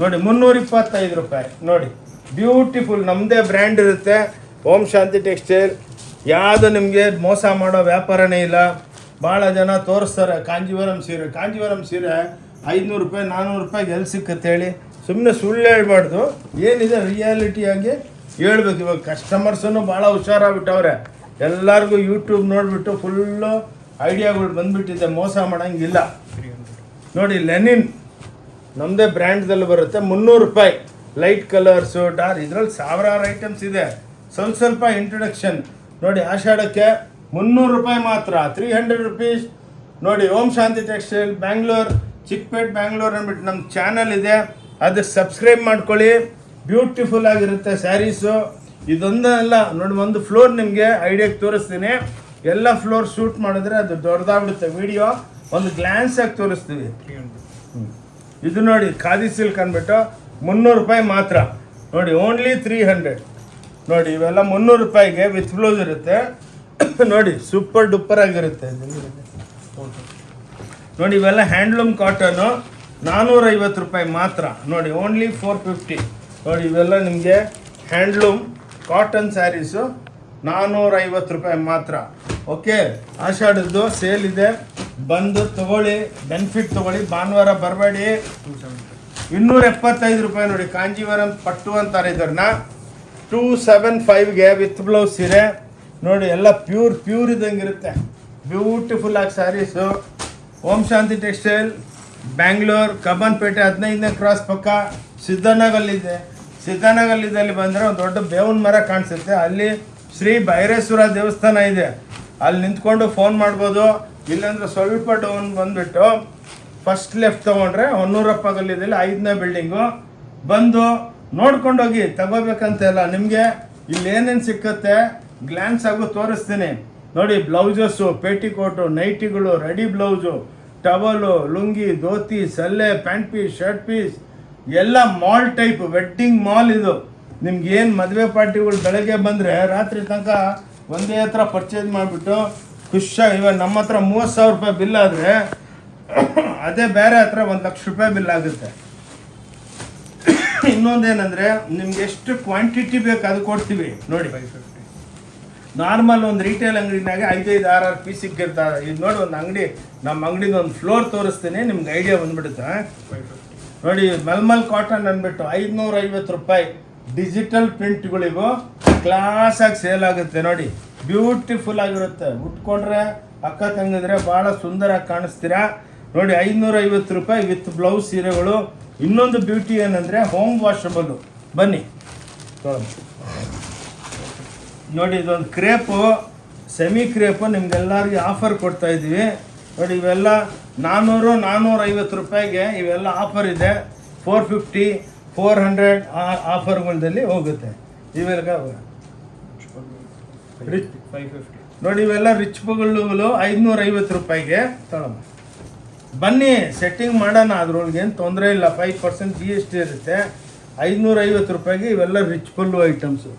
ನೋಡಿ, 325 ರೂಪಾಯಿ. ನೋಡಿ, ಬ್ಯೂಟಿಫುಲ್. ನಮ್ಮದೇ ಬ್ರ್ಯಾಂಡ್ ಇರುತ್ತೆ, ಓಂ ಶಾಂತಿ ಟೆಕ್ಸ್ಟೈಲ್. ಯಾವುದು ನಿಮಗೆ ಮೋಸ ಮಾಡೋ ವ್ಯಾಪಾರನೇ ಇಲ್ಲ. ಭಾಳ ಜನ ತೋರಿಸ್ತಾರೆ ಕಾಂಜೀವರಂ ಸೀರೆ 500 ರೂಪಾಯಿ 400 ರೂಪಾಯಿಗೆ ಎಲ್ಲಿ ಸಿಕ್ಕತ್ತೆ ಹೇಳಿ. ಸುಮ್ಮನೆ ಸುಳ್ಳು ಹೇಳ್ಬಾರ್ದು. ಏನಿದೆ ರಿಯಾಲಿಟಿಯಾಗಿ ಹೇಳ್ಬೇಕು. ಇವಾಗ ಕಸ್ಟಮರ್ಸನ್ನು ಭಾಳ ಹುಷಾರಾಗ್ಬಿಟ್ಟವ್ರೆ. ಎಲ್ಲರಿಗೂ ಯೂಟ್ಯೂಬ್ ನೋಡಿಬಿಟ್ಟು ಫುಲ್ಲು ಐಡಿಯಾಗಳು ಬಂದುಬಿಟ್ಟಿದೆ. ಮೋಸ ಮಾಡೋಂಗಿಲ್ಲ. ನೋಡಿ, ಲೆನಿನ್ ನಮ್ಮದೇ ಬ್ರ್ಯಾಂಡ್ದಲ್ಲಿ ಬರುತ್ತೆ. 300 ರೂಪಾಯಿ. ಲೈಟ್ ಕಲರ್ಸು, ಡಾರ್ಕ್, ಇದರಲ್ಲಿ ಸಾವಿರಾರು ಐಟಮ್ಸ್ ಇದೆ. ಸ್ವಲ್ಪ ಇಂಟ್ರೊಡಕ್ಷನ್. ನೋಡಿ, ಆಷಾಢಕ್ಕೆ 300 ರೂಪಾಯಿ ಮಾತ್ರ. 300 ರುಪೀಸ್. ನೋಡಿ, ಓಂ ಶಾಂತಿ ಟೆಕ್ಸ್ಟೈಲ್ ಬ್ಯಾಂಗ್ಳೂರ್, ಚಿಕ್ಕಪೇಟೆ ಬ್ಯಾಂಗ್ಳೂರ್ ಅಂದ್ಬಿಟ್ಟು ನಮ್ಮ ಚಾನಲ್ ಇದೆ. ಅದಕ್ಕೆ ಸಬ್ಸ್ಕ್ರೈಬ್ ಮಾಡ್ಕೊಳ್ಳಿ. ಬ್ಯೂಟಿಫುಲ್ ಆಗಿರುತ್ತೆ ಸ್ಯಾರೀಸು. ಇದೊಂದಲ್ಲ ನೋಡಿ, ಒಂದು ಫ್ಲೋರ್ ನಿಮಗೆ ಐಡಿಯಾಗೆ ತೋರಿಸ್ತೀನಿ. ಎಲ್ಲ ಫ್ಲೋರ್ ಶೂಟ್ ಮಾಡಿದ್ರೆ ಅದು ದೊಡ್ಡದಾಗ್ಬಿಡುತ್ತೆ ವಿಡಿಯೋ. ಒಂದು ಗ್ಲ್ಯಾನ್ಸಾಗಿ ತೋರಿಸ್ತೀವಿ. ಇದು ನೋಡಿ, ಖಾದಿ ಸಿಲ್ಕ್ ಅಂದ್ಬಿಟ್ಟು 300 ರೂಪಾಯಿ ಮಾತ್ರ. ನೋಡಿ, ಓನ್ಲಿ 300. ನೋಡಿ, ಇವೆಲ್ಲ 300 ರೂಪಾಯಿಗೆ ವಿತ್ ಬ್ಲೌಸ್ ಇರುತ್ತೆ. ನೋಡಿ, ಸೂಪರ್ ಡೂಪರ್ ಆಗಿರುತ್ತೆ. ನೋಡಿ, ಇವೆಲ್ಲ ಹ್ಯಾಂಡ್ಲೂಮ್ ಕಾಟನು 450 ರೂಪಾಯಿ ಮಾತ್ರ. ನೋಡಿ, ಓನ್ಲಿ 450. ನೋಡಿ, ಇವೆಲ್ಲ ನಿಮಗೆ ಹ್ಯಾಂಡ್ಲೂಮ್ ಕಾಟನ್ ಸ್ಯಾರೀಸು 450 ರೂಪಾಯಿ ಮಾತ್ರ. ಓಕೆ, ಆಷಾಢದ್ದು ಸೇಲ್ ಇದೆ, ಬಂದು ತಗೊಳ್ಳಿ, ಬೆನಿಫಿಟ್ ತಗೊಳ್ಳಿ. ಭಾನುವಾರ ಬರಬೇಡಿ. 275 ರೂಪಾಯಿ. ನೋಡಿ, ಕಾಂಜೀವರಂ ಪಟ್ಟು ಅಂತಾರೆ ಇದನ್ನ. 275ಗೆ ವಿತ್ ಬ್ಲೌಸ್ ಸೀರೆ. ನೋಡಿ, ಎಲ್ಲ ಪ್ಯೂರ್ ಇದ್ದಂಗಿರುತ್ತೆ. ಬ್ಯೂಟಿಫುಲ್ ಆಗಿ ಸ್ಯಾರೀಸು. ಓಂ ಶಾಂತಿ ಟೆಕ್ಸ್ಟೈಲ್ ಬ್ಯಾಂಗ್ಳೂರ್, ಕಬ್ಬನ್ಪೇಟೆ 15ನೇ ಕ್ರಾಸ್ ಪಕ್ಕ ಸಿದ್ಧನಗಲ್ಲಿದೆ. ಸಿದ್ಧನಗಲ್ಲಿದ್ದಲ್ಲಿ ಬಂದರೆ ಒಂದು ದೊಡ್ಡ ಬೇವಿನ ಮರ ಕಾಣಿಸುತ್ತೆ. ಅಲ್ಲಿ ಶ್ರೀ ಭೈರೇಶ್ವರ ದೇವಸ್ಥಾನ ಇದೆ. ಅಲ್ಲಿ ನಿಂತ್ಕೊಂಡು ಫೋನ್ ಮಾಡ್ಬೋದು. ಇಲ್ಲಾಂದರೆ ಸ್ವಲ್ಪ ಡೌನ್ ಬಂದುಬಿಟ್ಟು ಫಸ್ಟ್ ಲೆಫ್ಟ್ ತೊಗೊಂಡ್ರೆ ಹೊನ್ನೂರಪ್ಪ ಗಲ್ಲಿದಲ್ಲಿ 5ನೇ ಬಿಲ್ಡಿಂಗು. ಬಂದು ನೋಡ್ಕೊಂಡೋಗಿ, ತಗೋಬೇಕಂತೆಲ್ಲ. ನಿಮಗೆ ಇಲ್ಲಿ ಏನೇನು ಸಿಕ್ಕತ್ತೆ ಗ್ಲ್ಯಾನ್ಸ್ ಆಗು ತೋರಿಸ್ತೀನಿ. ನೋಡಿ, ಬ್ಲೌಸಸ್ಸು, ಪೇಟಿಕೋಟು, ನೈಟಿಗಳು, ready blouse, towel, lungi, dhoti, ಸಲ್ಲೆ, ಪ್ಯಾಂಟ್ ಪೀಸ್, ಶರ್ಟ್ ಪೀಸ್, ಎಲ್ಲ ಮಾಲ್ ಟೈಪ್. ವೆಡ್ಡಿಂಗ್ ಮಾಲ್ ಇದು. ನಿಮ್ಗೆ ಏನು ಮದುವೆ ಪಾರ್ಟಿಗಳು ಬೆಳಗ್ಗೆ ಬಂದರೆ ರಾತ್ರಿ ತನಕ ಒಂದೇ ಹತ್ರ ಪರ್ಚೇಸ್ ಮಾಡಿಬಿಟ್ಟು ಖುಷಿಯಾಗಿ ಇವಾಗ ನಮ್ಮ ಹತ್ರ 30,000 ರೂಪಾಯಿ ಬಿಲ್ ಆದರೆ ಅದೇ ಬೇರೆ ಹತ್ರ 1,00,000 ರೂಪಾಯಿ ಬಿಲ್ ಆಗುತ್ತೆ. ಇನ್ನೊಂದೇನಂದರೆ ನಿಮ್ಗೆ ಎಷ್ಟು ಕ್ವಾಂಟಿಟಿ ಬೇಕು ಅದು ಕೊಡ್ತೀವಿ ನೋಡಿ. 550. ನಾರ್ಮಲ್ ಒಂದು ರಿಟೇಲ್ ಅಂಗಡಿನಾಗೆ 5-6 ಪೀಸ್ ಸಿಕ್ಕಿರ್ತಾರೆ. ಇದು ನೋಡಿ ಒಂದು ಅಂಗಡಿ, ನಮ್ಮ ಅಂಗಡಿದ ಒಂದು ಫ್ಲೋರ್ ತೋರಿಸ್ತೀನಿ, ನಿಮ್ಗೆ ಐಡಿಯಾ ಬಂದ್ಬಿಡುತ್ತೆ. 550. ನೋಡಿ ಮಲ್ಮಲ್ ಕಾಟನ್ ಅಂದ್ಬಿಟ್ಟು 550 ರೂಪಾಯಿ ಡಿಜಿಟಲ್ ಪ್ರಿಂಟ್ಗಳಿಗೂ ಕ್ಲಾಸಾಗಿ ಸೇಲ್ ಆಗುತ್ತೆ. ನೋಡಿ ಬ್ಯೂಟಿಫುಲ್ ಆಗಿರುತ್ತೆ, ಉಟ್ಕೊಂಡ್ರೆ ಅಕ್ಕ ತಂಗಿದ್ರೆ ಭಾಳ ಸುಂದರವಾಗಿ ಕಾಣಿಸ್ತೀರಾ. ನೋಡಿ 550 ರೂಪಾಯಿ ವಿತ್ ಬ್ಲೌಸ್ ಸೀರೆಗಳು. ಇನ್ನೊಂದು ಬ್ಯೂಟಿ ಏನಂದರೆ ಹೋಮ್ ವಾಷಬಲು. ಬನ್ನಿ ನೋಡಿ, ಇದೊಂದು ಕ್ರೇಪು, ಸೆಮಿ ಕ್ರೇಪು ನಿಮ್ಗೆಲ್ಲರಿಗೆ ಆಫರ್ ಕೊಡ್ತಾ ಇದ್ದೀವಿ. ನೋಡಿ ಇವೆಲ್ಲ 400-450 ರೂಪಾಯಿಗೆ ಇವೆಲ್ಲ ಆಫರ್ ಇದೆ. 450, 400 ಆಫರ್ಗಳಲ್ಲಿ ಹೋಗುತ್ತೆ. ಇವೆಲ್ಲ ರಿಚ್ 550. ನೋಡಿ ಇವೆಲ್ಲ ರಿಚ್ ಬಗಳು 550 ರೂಪಾಯಿಗೆ ತಗೊಳ್ಳಿ. ಬನ್ನಿ ಸೆಟ್ಟಿಂಗ್ ಮಾಡೋಣ, ಅದ್ರೊಳಗೆ ಏನು ತೊಂದರೆ ಇಲ್ಲ. 5% GST ಇರುತ್ತೆ. 550 ರೂಪಾಯಿಗೆ ಇವೆಲ್ಲ ರಿಚ್ ಪಲ್ಲು ಐಟಮ್ಸು.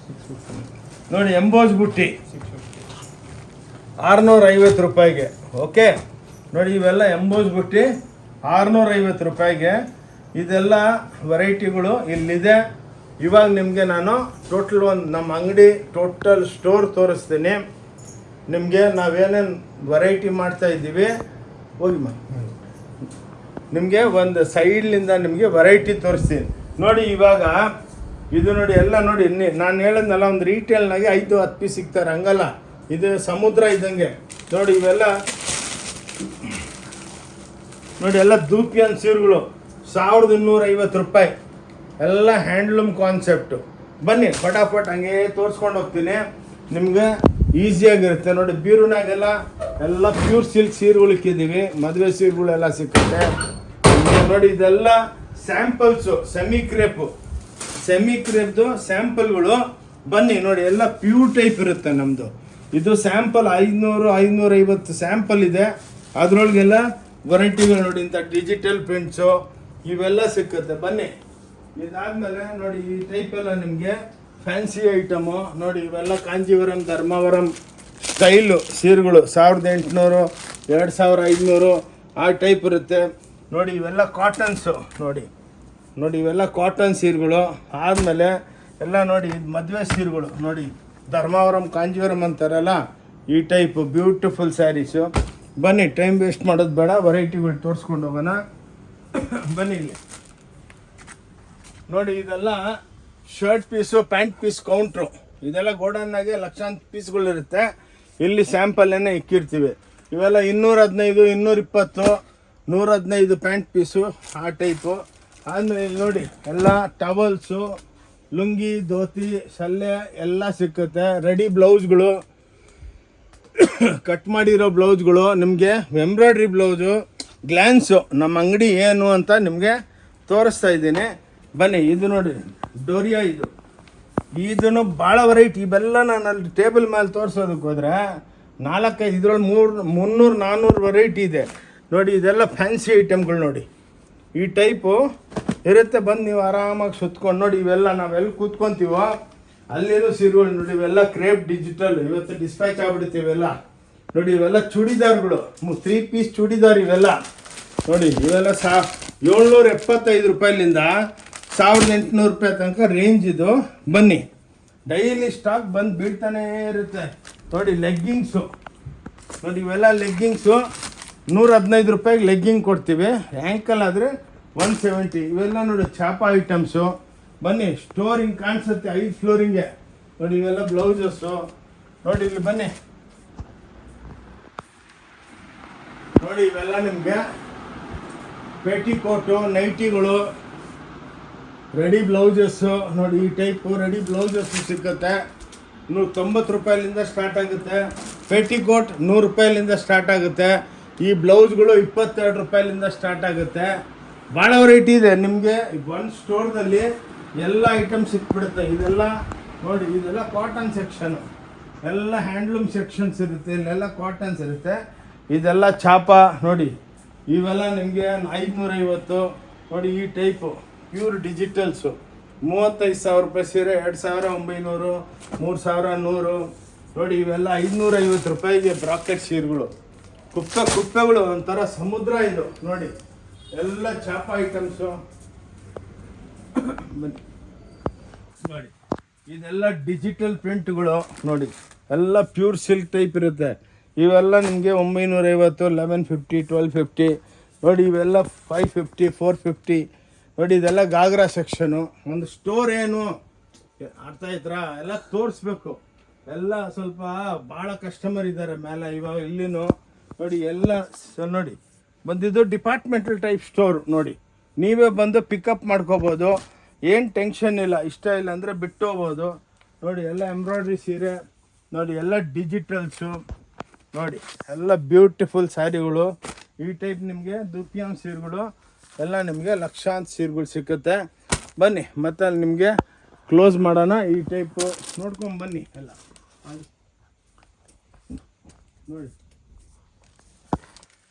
650. ನೋಡಿ ಎಂಬೋಸ್ ಬುಟ್ಟಿ 650. 650 ರೂಪಾಯಿಗೆ. ಓಕೆ ನೋಡಿ ಇವೆಲ್ಲ ಎಂಬೋಸ್ ಬುಟ್ಟಿ 650 ರೂಪಾಯಿಗೆ. ಇದೆಲ್ಲ ವೆರೈಟಿಗಳು ಇಲ್ಲಿದೆ. ಇವಾಗ ನಿಮಗೆ ನಾನು ಟೋಟಲ್ ಒಂದು ನಮ್ಮ ಅಂಗಡಿ ಟೋಟಲ್ ಸ್ಟೋರ್ ತೋರಿಸ್ತೀನಿ ನಿಮಗೆ. ನಾವೇನೇನು ವೆರೈಟಿ ಮಾಡ್ತಾ ಇದ್ದೀವಿ ಹೋಗಿ ನಿಮಗೆ ಒಂದು ಸೈಡ್ಲಿಂದ ನಿಮಗೆ ವೆರೈಟಿ ತೋರಿಸ್ತೀನಿ. ನೋಡಿ ಇವಾಗ ಇದು ನೋಡಿ ಎಲ್ಲ ನೋಡಿ, ನಾನು ಹೇಳಿದ್ನಲ್ಲ ಒಂದು ರೀಟೇಲ್ನಾಗೆ 5-10 ಪೀಸ್ ಸಿಗ್ತಾರೆ, ಹಂಗಲ್ಲ. ಇದು ಸಮುದ್ರ ಇದ್ದಂಗೆ. ನೋಡಿ ಇವೆಲ್ಲ ನೋಡಿ ಎಲ್ಲ ದೂಪಿಯನ್ ಸೀರೆಗಳು 1250 ರೂಪಾಯಿ, ಎಲ್ಲ ಹ್ಯಾಂಡ್ಲೂಮ್ ಕಾನ್ಸೆಪ್ಟು. ಬನ್ನಿ ಫಟಾಫಟ್ ಹಂಗೆ ತೋರಿಸ್ಕೊಂಡು ಹೋಗ್ತೀನಿ, ನಿಮ್ಗೆ ಈಸಿಯಾಗಿರುತ್ತೆ. ನೋಡಿ ಬೀರುನಾಗೆಲ್ಲ ಎಲ್ಲ ಪ್ಯೂರ್ ಸಿಲ್ಕ್ ಸೀರೆಗಳು ಇಕ್ಕಿದ್ದೀವಿ, ಮದುವೆ ಸೀರೆಗಳೆಲ್ಲ ಸಿಕ್ಕುತ್ತೆ. ನೋಡಿ ಇದೆಲ್ಲ ಸ್ಯಾಂಪಲ್ಸು, ಸೆಮಿ ಕ್ರೇಪ್ದು ಸ್ಯಾಂಪಲ್ಗಳು. ಬನ್ನಿ ನೋಡಿ ಎಲ್ಲ ಪ್ಯೂರ್ ಟೈಪ್ ಇರುತ್ತೆ ನಮ್ಮದು. ಇದು ಸ್ಯಾಂಪಲ್ 500-550 ಸ್ಯಾಂಪಲ್ ಇದೆ. ಅದರೊಳಗೆಲ್ಲ ವೆರೈಟಿಗಳು ನೋಡಿ, ಇಂಥ ಡಿಜಿಟಲ್ ಪ್ರಿಂಟ್ಸು ಇವೆಲ್ಲ ಸಿಕ್ಕುತ್ತೆ. ಬನ್ನಿ ಇದಾದ್ಮೇಲೆ ನೋಡಿ ಈ ಟೈಪೆಲ್ಲ ನಿಮಗೆ ಫ್ಯಾನ್ಸಿ ಐಟಮು. ನೋಡಿ ಇವೆಲ್ಲ ಕಾಂಜೀವರಂ ಧರ್ಮಾವರಂ ಸ್ಟೈಲು ಸೀರೆಗಳು 1800, 2500 ಆ ಟೈಪ್ ಇರುತ್ತೆ. ನೋಡಿ ಇವೆಲ್ಲ ಕಾಟನ್ಸು. ನೋಡಿ ಇವೆಲ್ಲ ಕಾಟನ್ ಸೀರೆಗಳು. ಆದಮೇಲೆ ಎಲ್ಲ ನೋಡಿ ಇದು ಮದುವೆ ಸೀರೆಗಳು. ನೋಡಿ ಧರ್ಮಾವರಂ ಕಾಂಜೀವರಂ ಅಂತಾರಲ್ಲ ಈ ಟೈಪು ಬ್ಯೂಟಿಫುಲ್ ಸ್ಯಾರೀಸು. ಬನ್ನಿ ಟೈಮ್ ವೇಸ್ಟ್ ಮಾಡೋದು ಬೇಡ, ವೆರೈಟಿಗಳು ತೋರಿಸ್ಕೊಂಡು ಹೋಗೋಣ. ಬನ್ನಿ ಇಲ್ಲಿ ನೋಡಿ ಇದೆಲ್ಲ shirt piece, pant piece counter. ಇದೆಲ್ಲ ಗೋಡನ್ನಾಗೆ ಲಕ್ಷಾಂತರ ಪೀಸ್ಗಳಿರುತ್ತೆ. ಇಲ್ಲಿ ಸ್ಯಾಂಪಲ್ಲೇನೆ ಇಕ್ಕಿರ್ತೀವಿ. ಇವೆಲ್ಲ 215, 220, 115 ಪ್ಯಾಂಟ್ ಪೀಸು ಆ ಟೈಪು. ಆದಮೇಲೆ ಇಲ್ಲಿ ನೋಡಿ ಎಲ್ಲ ಟವಲ್ಸು, ಲುಂಗಿ, ಧೋತಿ, ಶಲ್ಯ ಎಲ್ಲ ಸಿಕ್ಕುತ್ತೆ. ರೆಡಿ ಬ್ಲೌಸ್ಗಳು, ಕಟ್ ಮಾಡಿರೋ ಬ್ಲೌಸ್ಗಳು, ನಿಮಗೆ ಎಂಬ್ರಾಯ್ಡ್ರಿ ಬ್ಲೌಸು, ಗ್ಲ್ಯಾನ್ಸು. ನಮ್ಮ ಅಂಗಡಿ ಏನು ಅಂತ ನಿಮಗೆ ತೋರಿಸ್ತಾ ಇದ್ದೀನಿ. ಬನ್ನಿ ಇದು ನೋಡಿ ಡೋರಿಯಾ. ಇದನ್ನು ಭಾಳ ವೆರೈಟಿ. ಇವೆಲ್ಲ ನಾನು ಅಲ್ಲಿ ಟೇಬಲ್ ಮೇಲೆ ತೋರಿಸೋದಕ್ಕೆ ಹೋದರೆ 4-5 ಇದ್ರೊಳಗೆ 300-400 ವೆರೈಟಿ ಇದೆ. ನೋಡಿ ಇದೆಲ್ಲ ಫ್ಯಾನ್ಸಿ ಐಟಮ್ಗಳು. ನೋಡಿ ಈ ಟೈಪು ಇರುತ್ತೆ. ಬಂದು ನೀವು ಆರಾಮಾಗಿ ಸುತ್ಕೊಂಡು ನೋಡಿ. ಇವೆಲ್ಲ ನಾವೆಲ್ಲಿ ಕೂತ್ಕೊತೀವೋ ಅಲ್ಲೇನೋ ಸೀರೆಗಳು. ನೋಡಿ ಇವೆಲ್ಲ ಕ್ರೇಪ್ ಡಿಜಿಟಲ್, ಇವತ್ತು ಡಿಸ್ಪ್ಯಾಚ್ ಆಗ್ಬಿಡುತ್ತೆ ಇವೆಲ್ಲ. ನೋಡಿ ಇವೆಲ್ಲ ಚೂಡಿದಾರ್ಗಳು, 3 ಪೀಸ್ ಚೂಡಿದಾರ್ ಇವೆಲ್ಲ. ನೋಡಿ ಇವೆಲ್ಲ 775 ರೂಪಾಯಿಲಿಂದ 1800 ರೂಪಾಯಿ ತನಕ ರೇಂಜ್ ಇದು. ಬನ್ನಿ ಡೈಲಿ ಸ್ಟಾಕ್ ಬಂದು ಬೀಳ್ತಾನೇ ಇರುತ್ತೆ. ನೋಡಿ ಲೆಗ್ಗಿಂಗ್ಸು. ನೋಡಿ ಇವೆಲ್ಲ ಲೆಗ್ಗಿಂಗ್ಸು 115 ರೂಪಾಯಿಗೆ ಲೆಗ್ಗಿಂಗ್ ಕೊಡ್ತೀವಿ. ಆ್ಯಂಕಲ್ ಆದರೆ 170. ಇವೆಲ್ಲ ನೋಡಿ ಚಾಪ ಐಟಮ್ಸು. ಬನ್ನಿ ಸ್ಟೋರಿಂಗ್ ಕಾಣಿಸುತ್ತೆ 5 ಫ್ಲೋರಿಂಗೆ. ನೋಡಿ ಇವೆಲ್ಲ ಬ್ಲೌಸಸ್ಸು. ನೋಡಿ ಇಲ್ಲಿ ಬನ್ನಿ. ನೋಡಿ ಇವೆಲ್ಲ ನಿಮಗೆ ಪೆಟಿಕೋಟು, ನೈಟಿಗಳು, ರೆಡಿ ಬ್ಲೌಸಸ್ಸು. ನೋಡಿ ಈ ಟೈಪು ರೆಡಿ ಬ್ಲೌಸಸ್ಸು ಸಿಕ್ಕುತ್ತೆ. 190 ರೂಪಾಯಿಲಿಂದ ಸ್ಟಾರ್ಟ್ ಆಗುತ್ತೆ. ಪೆಟಿಕೋಟ್ 100 ರೂಪಾಯಿಲಿಂದ ಸ್ಟಾರ್ಟ್ ಆಗುತ್ತೆ. ಈ ಬ್ಲೌಸ್ಗಳು 22 ರೂಪಾಯಿಲಿಂದ ಸ್ಟಾರ್ಟ್ ಆಗುತ್ತೆ. ಭಾಳ ವೆರೈಟಿ ಇದೆ. ನಿಮಗೆ ಒಂದು ಸ್ಟೋರ್ದಲ್ಲಿ ಎಲ್ಲ ಐಟಮ್ ಸಿಕ್ಬಿಡುತ್ತೆ. ಇದೆಲ್ಲ ನೋಡಿ ಇದೆಲ್ಲ ಕಾಟನ್ ಸೆಕ್ಷನು, ಎಲ್ಲ ಹ್ಯಾಂಡ್ಲೂಮ್ ಸೆಕ್ಷನ್ಸ್ ಇರುತ್ತೆ. ಇಲ್ಲೆಲ್ಲ ಕಾಟನ್ಸ್ ಇರುತ್ತೆ. ಇದೆಲ್ಲ ಚಾಪ. ನೋಡಿ ಇವೆಲ್ಲ ನಿಮಗೆ 550. ನೋಡಿ ಈ ಟೈಪು ಪ್ಯೂರ್ ಡಿಜಿಟಲ್ಸು 35,000 ರೂಪಾಯಿ ಸೀರೆ 2,900, 3,100. ನೋಡಿ ಇವೆಲ್ಲ 550 ರೂಪಾಯಿಗೆ ಬ್ರಾಕೆಟ್ ಸೀರೆಗಳು. ಕುಪ್ಪೆಗಳು ಒಂಥರ ಸಮುದ್ರ ಇದು ನೋಡಿ. ಎಲ್ಲ ಚಾಪ ಐಟಮ್ಸು ಬನ್ನಿ ನೋಡಿ. ಇದೆಲ್ಲ ಡಿಜಿಟಲ್ ಪ್ರಿಂಟ್ಗಳು ನೋಡಿ. ಎಲ್ಲ ಪ್ಯೂರ್ ಸಿಲ್ಕ್ ಟೈಪ್ ಇರುತ್ತೆ. ಇವೆಲ್ಲ ನಿಮಗೆ 950, 1150, 1250 ನೋಡಿ. ಇವೆಲ್ಲ 550, 450 ನೋಡಿ. ಇದೆಲ್ಲ ಗಾಗ್ರಾ ಸೆಕ್ಷನು. ಒಂದು ಸ್ಟೋರ್ ಏನು ಅರ್ಥ ಆಯ್ತಾ? ಎಲ್ಲ ತೋರಿಸ್ಬೇಕು. ಎಲ್ಲ ಸ್ವಲ್ಪ ಭಾಳ ಕಸ್ಟಮರ್ ಇದ್ದಾರೆ ಮೇಲೆ ಇವಾಗ ಇಲ್ಲಿನೂ ನೋಡಿ. ಎಲ್ಲ ನೋಡಿ ಬಂದಿದ್ದು ಡಿಪಾರ್ಟ್ಮೆಂಟಲ್ ಟೈಪ್ ಸ್ಟೋರ್ ನೋಡಿ. ನೀವೇ ಬಂದು ಪಿಕಪ್ ಮಾಡ್ಕೋಬೋದು, ಏನು ಟೆನ್ಷನ್ ಇಲ್ಲ. ಇಷ್ಟ ಇಲ್ಲ ಅಂದರೆ ಬಿಟ್ಟು ಹೋಗ್ಬೋದು ನೋಡಿ. ಎಲ್ಲ ಎಂಬ್ರಾಯ್ಡ್ರಿ ಸೀರೆ ನೋಡಿ. ಎಲ್ಲ ಡಿಜಿಟಲ್ಸು ನೋಡಿ. ಎಲ್ಲ ಬ್ಯೂಟಿಫುಲ್ ಸ್ಯಾರಿಗಳು. ಈ ಟೈಪ್ ನಿಮಗೆ ದುಪ್ಯಾನ್ ಸೀರೆಗಳು ಎಲ್ಲ ನಿಮಗೆ ಲಕ್ಷಾಂತರ ಸೀರೆಗಳು ಸಿಕ್ಕುತ್ತೆ. ಬನ್ನಿ ಮತ್ತೆ ಅಲ್ಲಿ ನಿಮಗೆ ಕ್ಲೋಸ್ ಮಾಡೋಣ. ಈ ಟೈಪು ನೋಡ್ಕೊಂಡು ಬನ್ನಿ ಎಲ್ಲ ನೋಡಿ.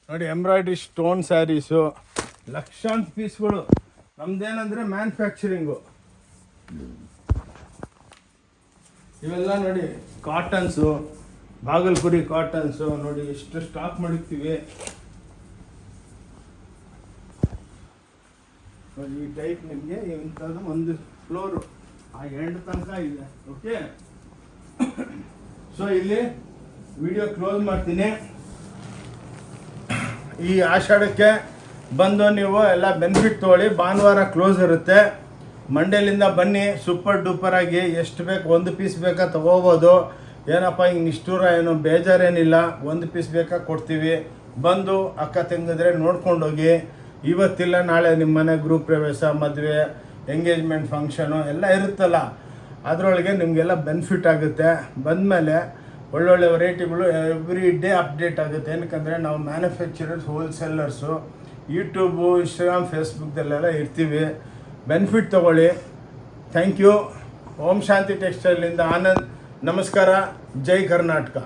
ನೋಡಿ ಎಂಬ್ರಾಯ್ಡ್ರಿ ಸ್ಟೋನ್ ಸ್ಯಾರೀಸು ಲಕ್ಷಾಂತರ ಪೀಸ್ಗಳು. ನಮ್ದೇನಂದರೆ ಮ್ಯಾನುಫ್ಯಾಕ್ಚರಿಂಗು. ಇವೆಲ್ಲ ನೋಡಿ ಕಾಟನ್ಸು, ಬಾಗಲ್ಪುರಿ ಕಾಟನ್ಸು ನೋಡಿ. ಎಷ್ಟು ಸ್ಟಾಕ್ ಮಾಡಿರ್ತೀವಿ ನೋಡಿ. ಈ ಟೈಪ್ ನಿಮಗೆ ಇಂಥದ್ದು ಒಂದು ಫ್ಲೋರು ಆ ಎಂಡ್ ತನಕ ಇದೆ. ಓಕೆ, ಸೊ ಇಲ್ಲಿ ವಿಡಿಯೋ ಕ್ಲೋಸ್ ಮಾಡ್ತೀನಿ. ಈ ಆಷಾಢಕ್ಕೆ ಬಂದು ನೀವು ಎಲ್ಲ ಬೆನಿಫಿಟ್ ತೊಗೊಳ್ಳಿ. ಭಾನುವಾರ ಕ್ಲೋಸ್ ಇರುತ್ತೆ. ಮಂಡೇಲಿಂದ ಬನ್ನಿ. ಸೂಪರ್ ಡೂಪರ್ ಆಗಿ ಎಷ್ಟು ಬೇಕು ಒಂದು ಪೀಸ್ ಬೇಕಾ ತೊಗೋಬೋದು. ಏನಪ್ಪ ಹಿಂಗೆ ನಿಷ್ಠೂರ ಏನು ಬೇಜಾರೇನಿಲ್ಲ. ಒಂದು ಪೀಸ್ ಬೇಕಾ ಕೊಡ್ತೀವಿ. ಬಂದು ಅಕ್ಕ ತಂಗಿದ್ರೆ ನೋಡ್ಕೊಂಡೋಗಿ. ಇವತ್ತಿಲ್ಲ ನಾಳೆ ನಿಮ್ಮ ಮನೆ ಗ್ರೂಪ್ ಪ್ರವೇಶ, ಮದುವೆ, ಎಂಗೇಜ್ಮೆಂಟ್ ಫಂಕ್ಷನು ಎಲ್ಲ ಇರುತ್ತಲ್ಲ, ಅದರೊಳಗೆ ನಿಮಗೆಲ್ಲ ಬೆನಿಫಿಟ್ ಆಗುತ್ತೆ. ಬಂದಮೇಲೆ ಒಳ್ಳೊಳ್ಳೆ ವೆರೈಟಿಗಳು ಎವ್ರಿ ಡೇ ಅಪ್ಡೇಟ್ ಆಗುತ್ತೆ. ಏನಕ್ಕಂದರೆ ನಾವು ಮ್ಯಾನುಫ್ಯಾಕ್ಚರರ್ಸ್, ಹೋಲ್ಸೇಲರ್ಸು, ಯೂಟ್ಯೂಬು, ಇನ್ಸ್ಟಾಗ್ರಾಮ್, ಫೇಸ್ಬುಕ್ದಲ್ಲೆಲ್ಲ ಇರ್ತೀವಿ. ಬೆನಿಫಿಟ್ ತೊಗೊಳ್ಳಿ. Thank you. ಓಂ ಶಾಂತಿ ಟೆಕ್ಸ್ಟೈಲಿಂದ ಆನಂದ್. ನಮಸ್ಕಾರ. ಜೈ ಕರ್ನಾಟಕ.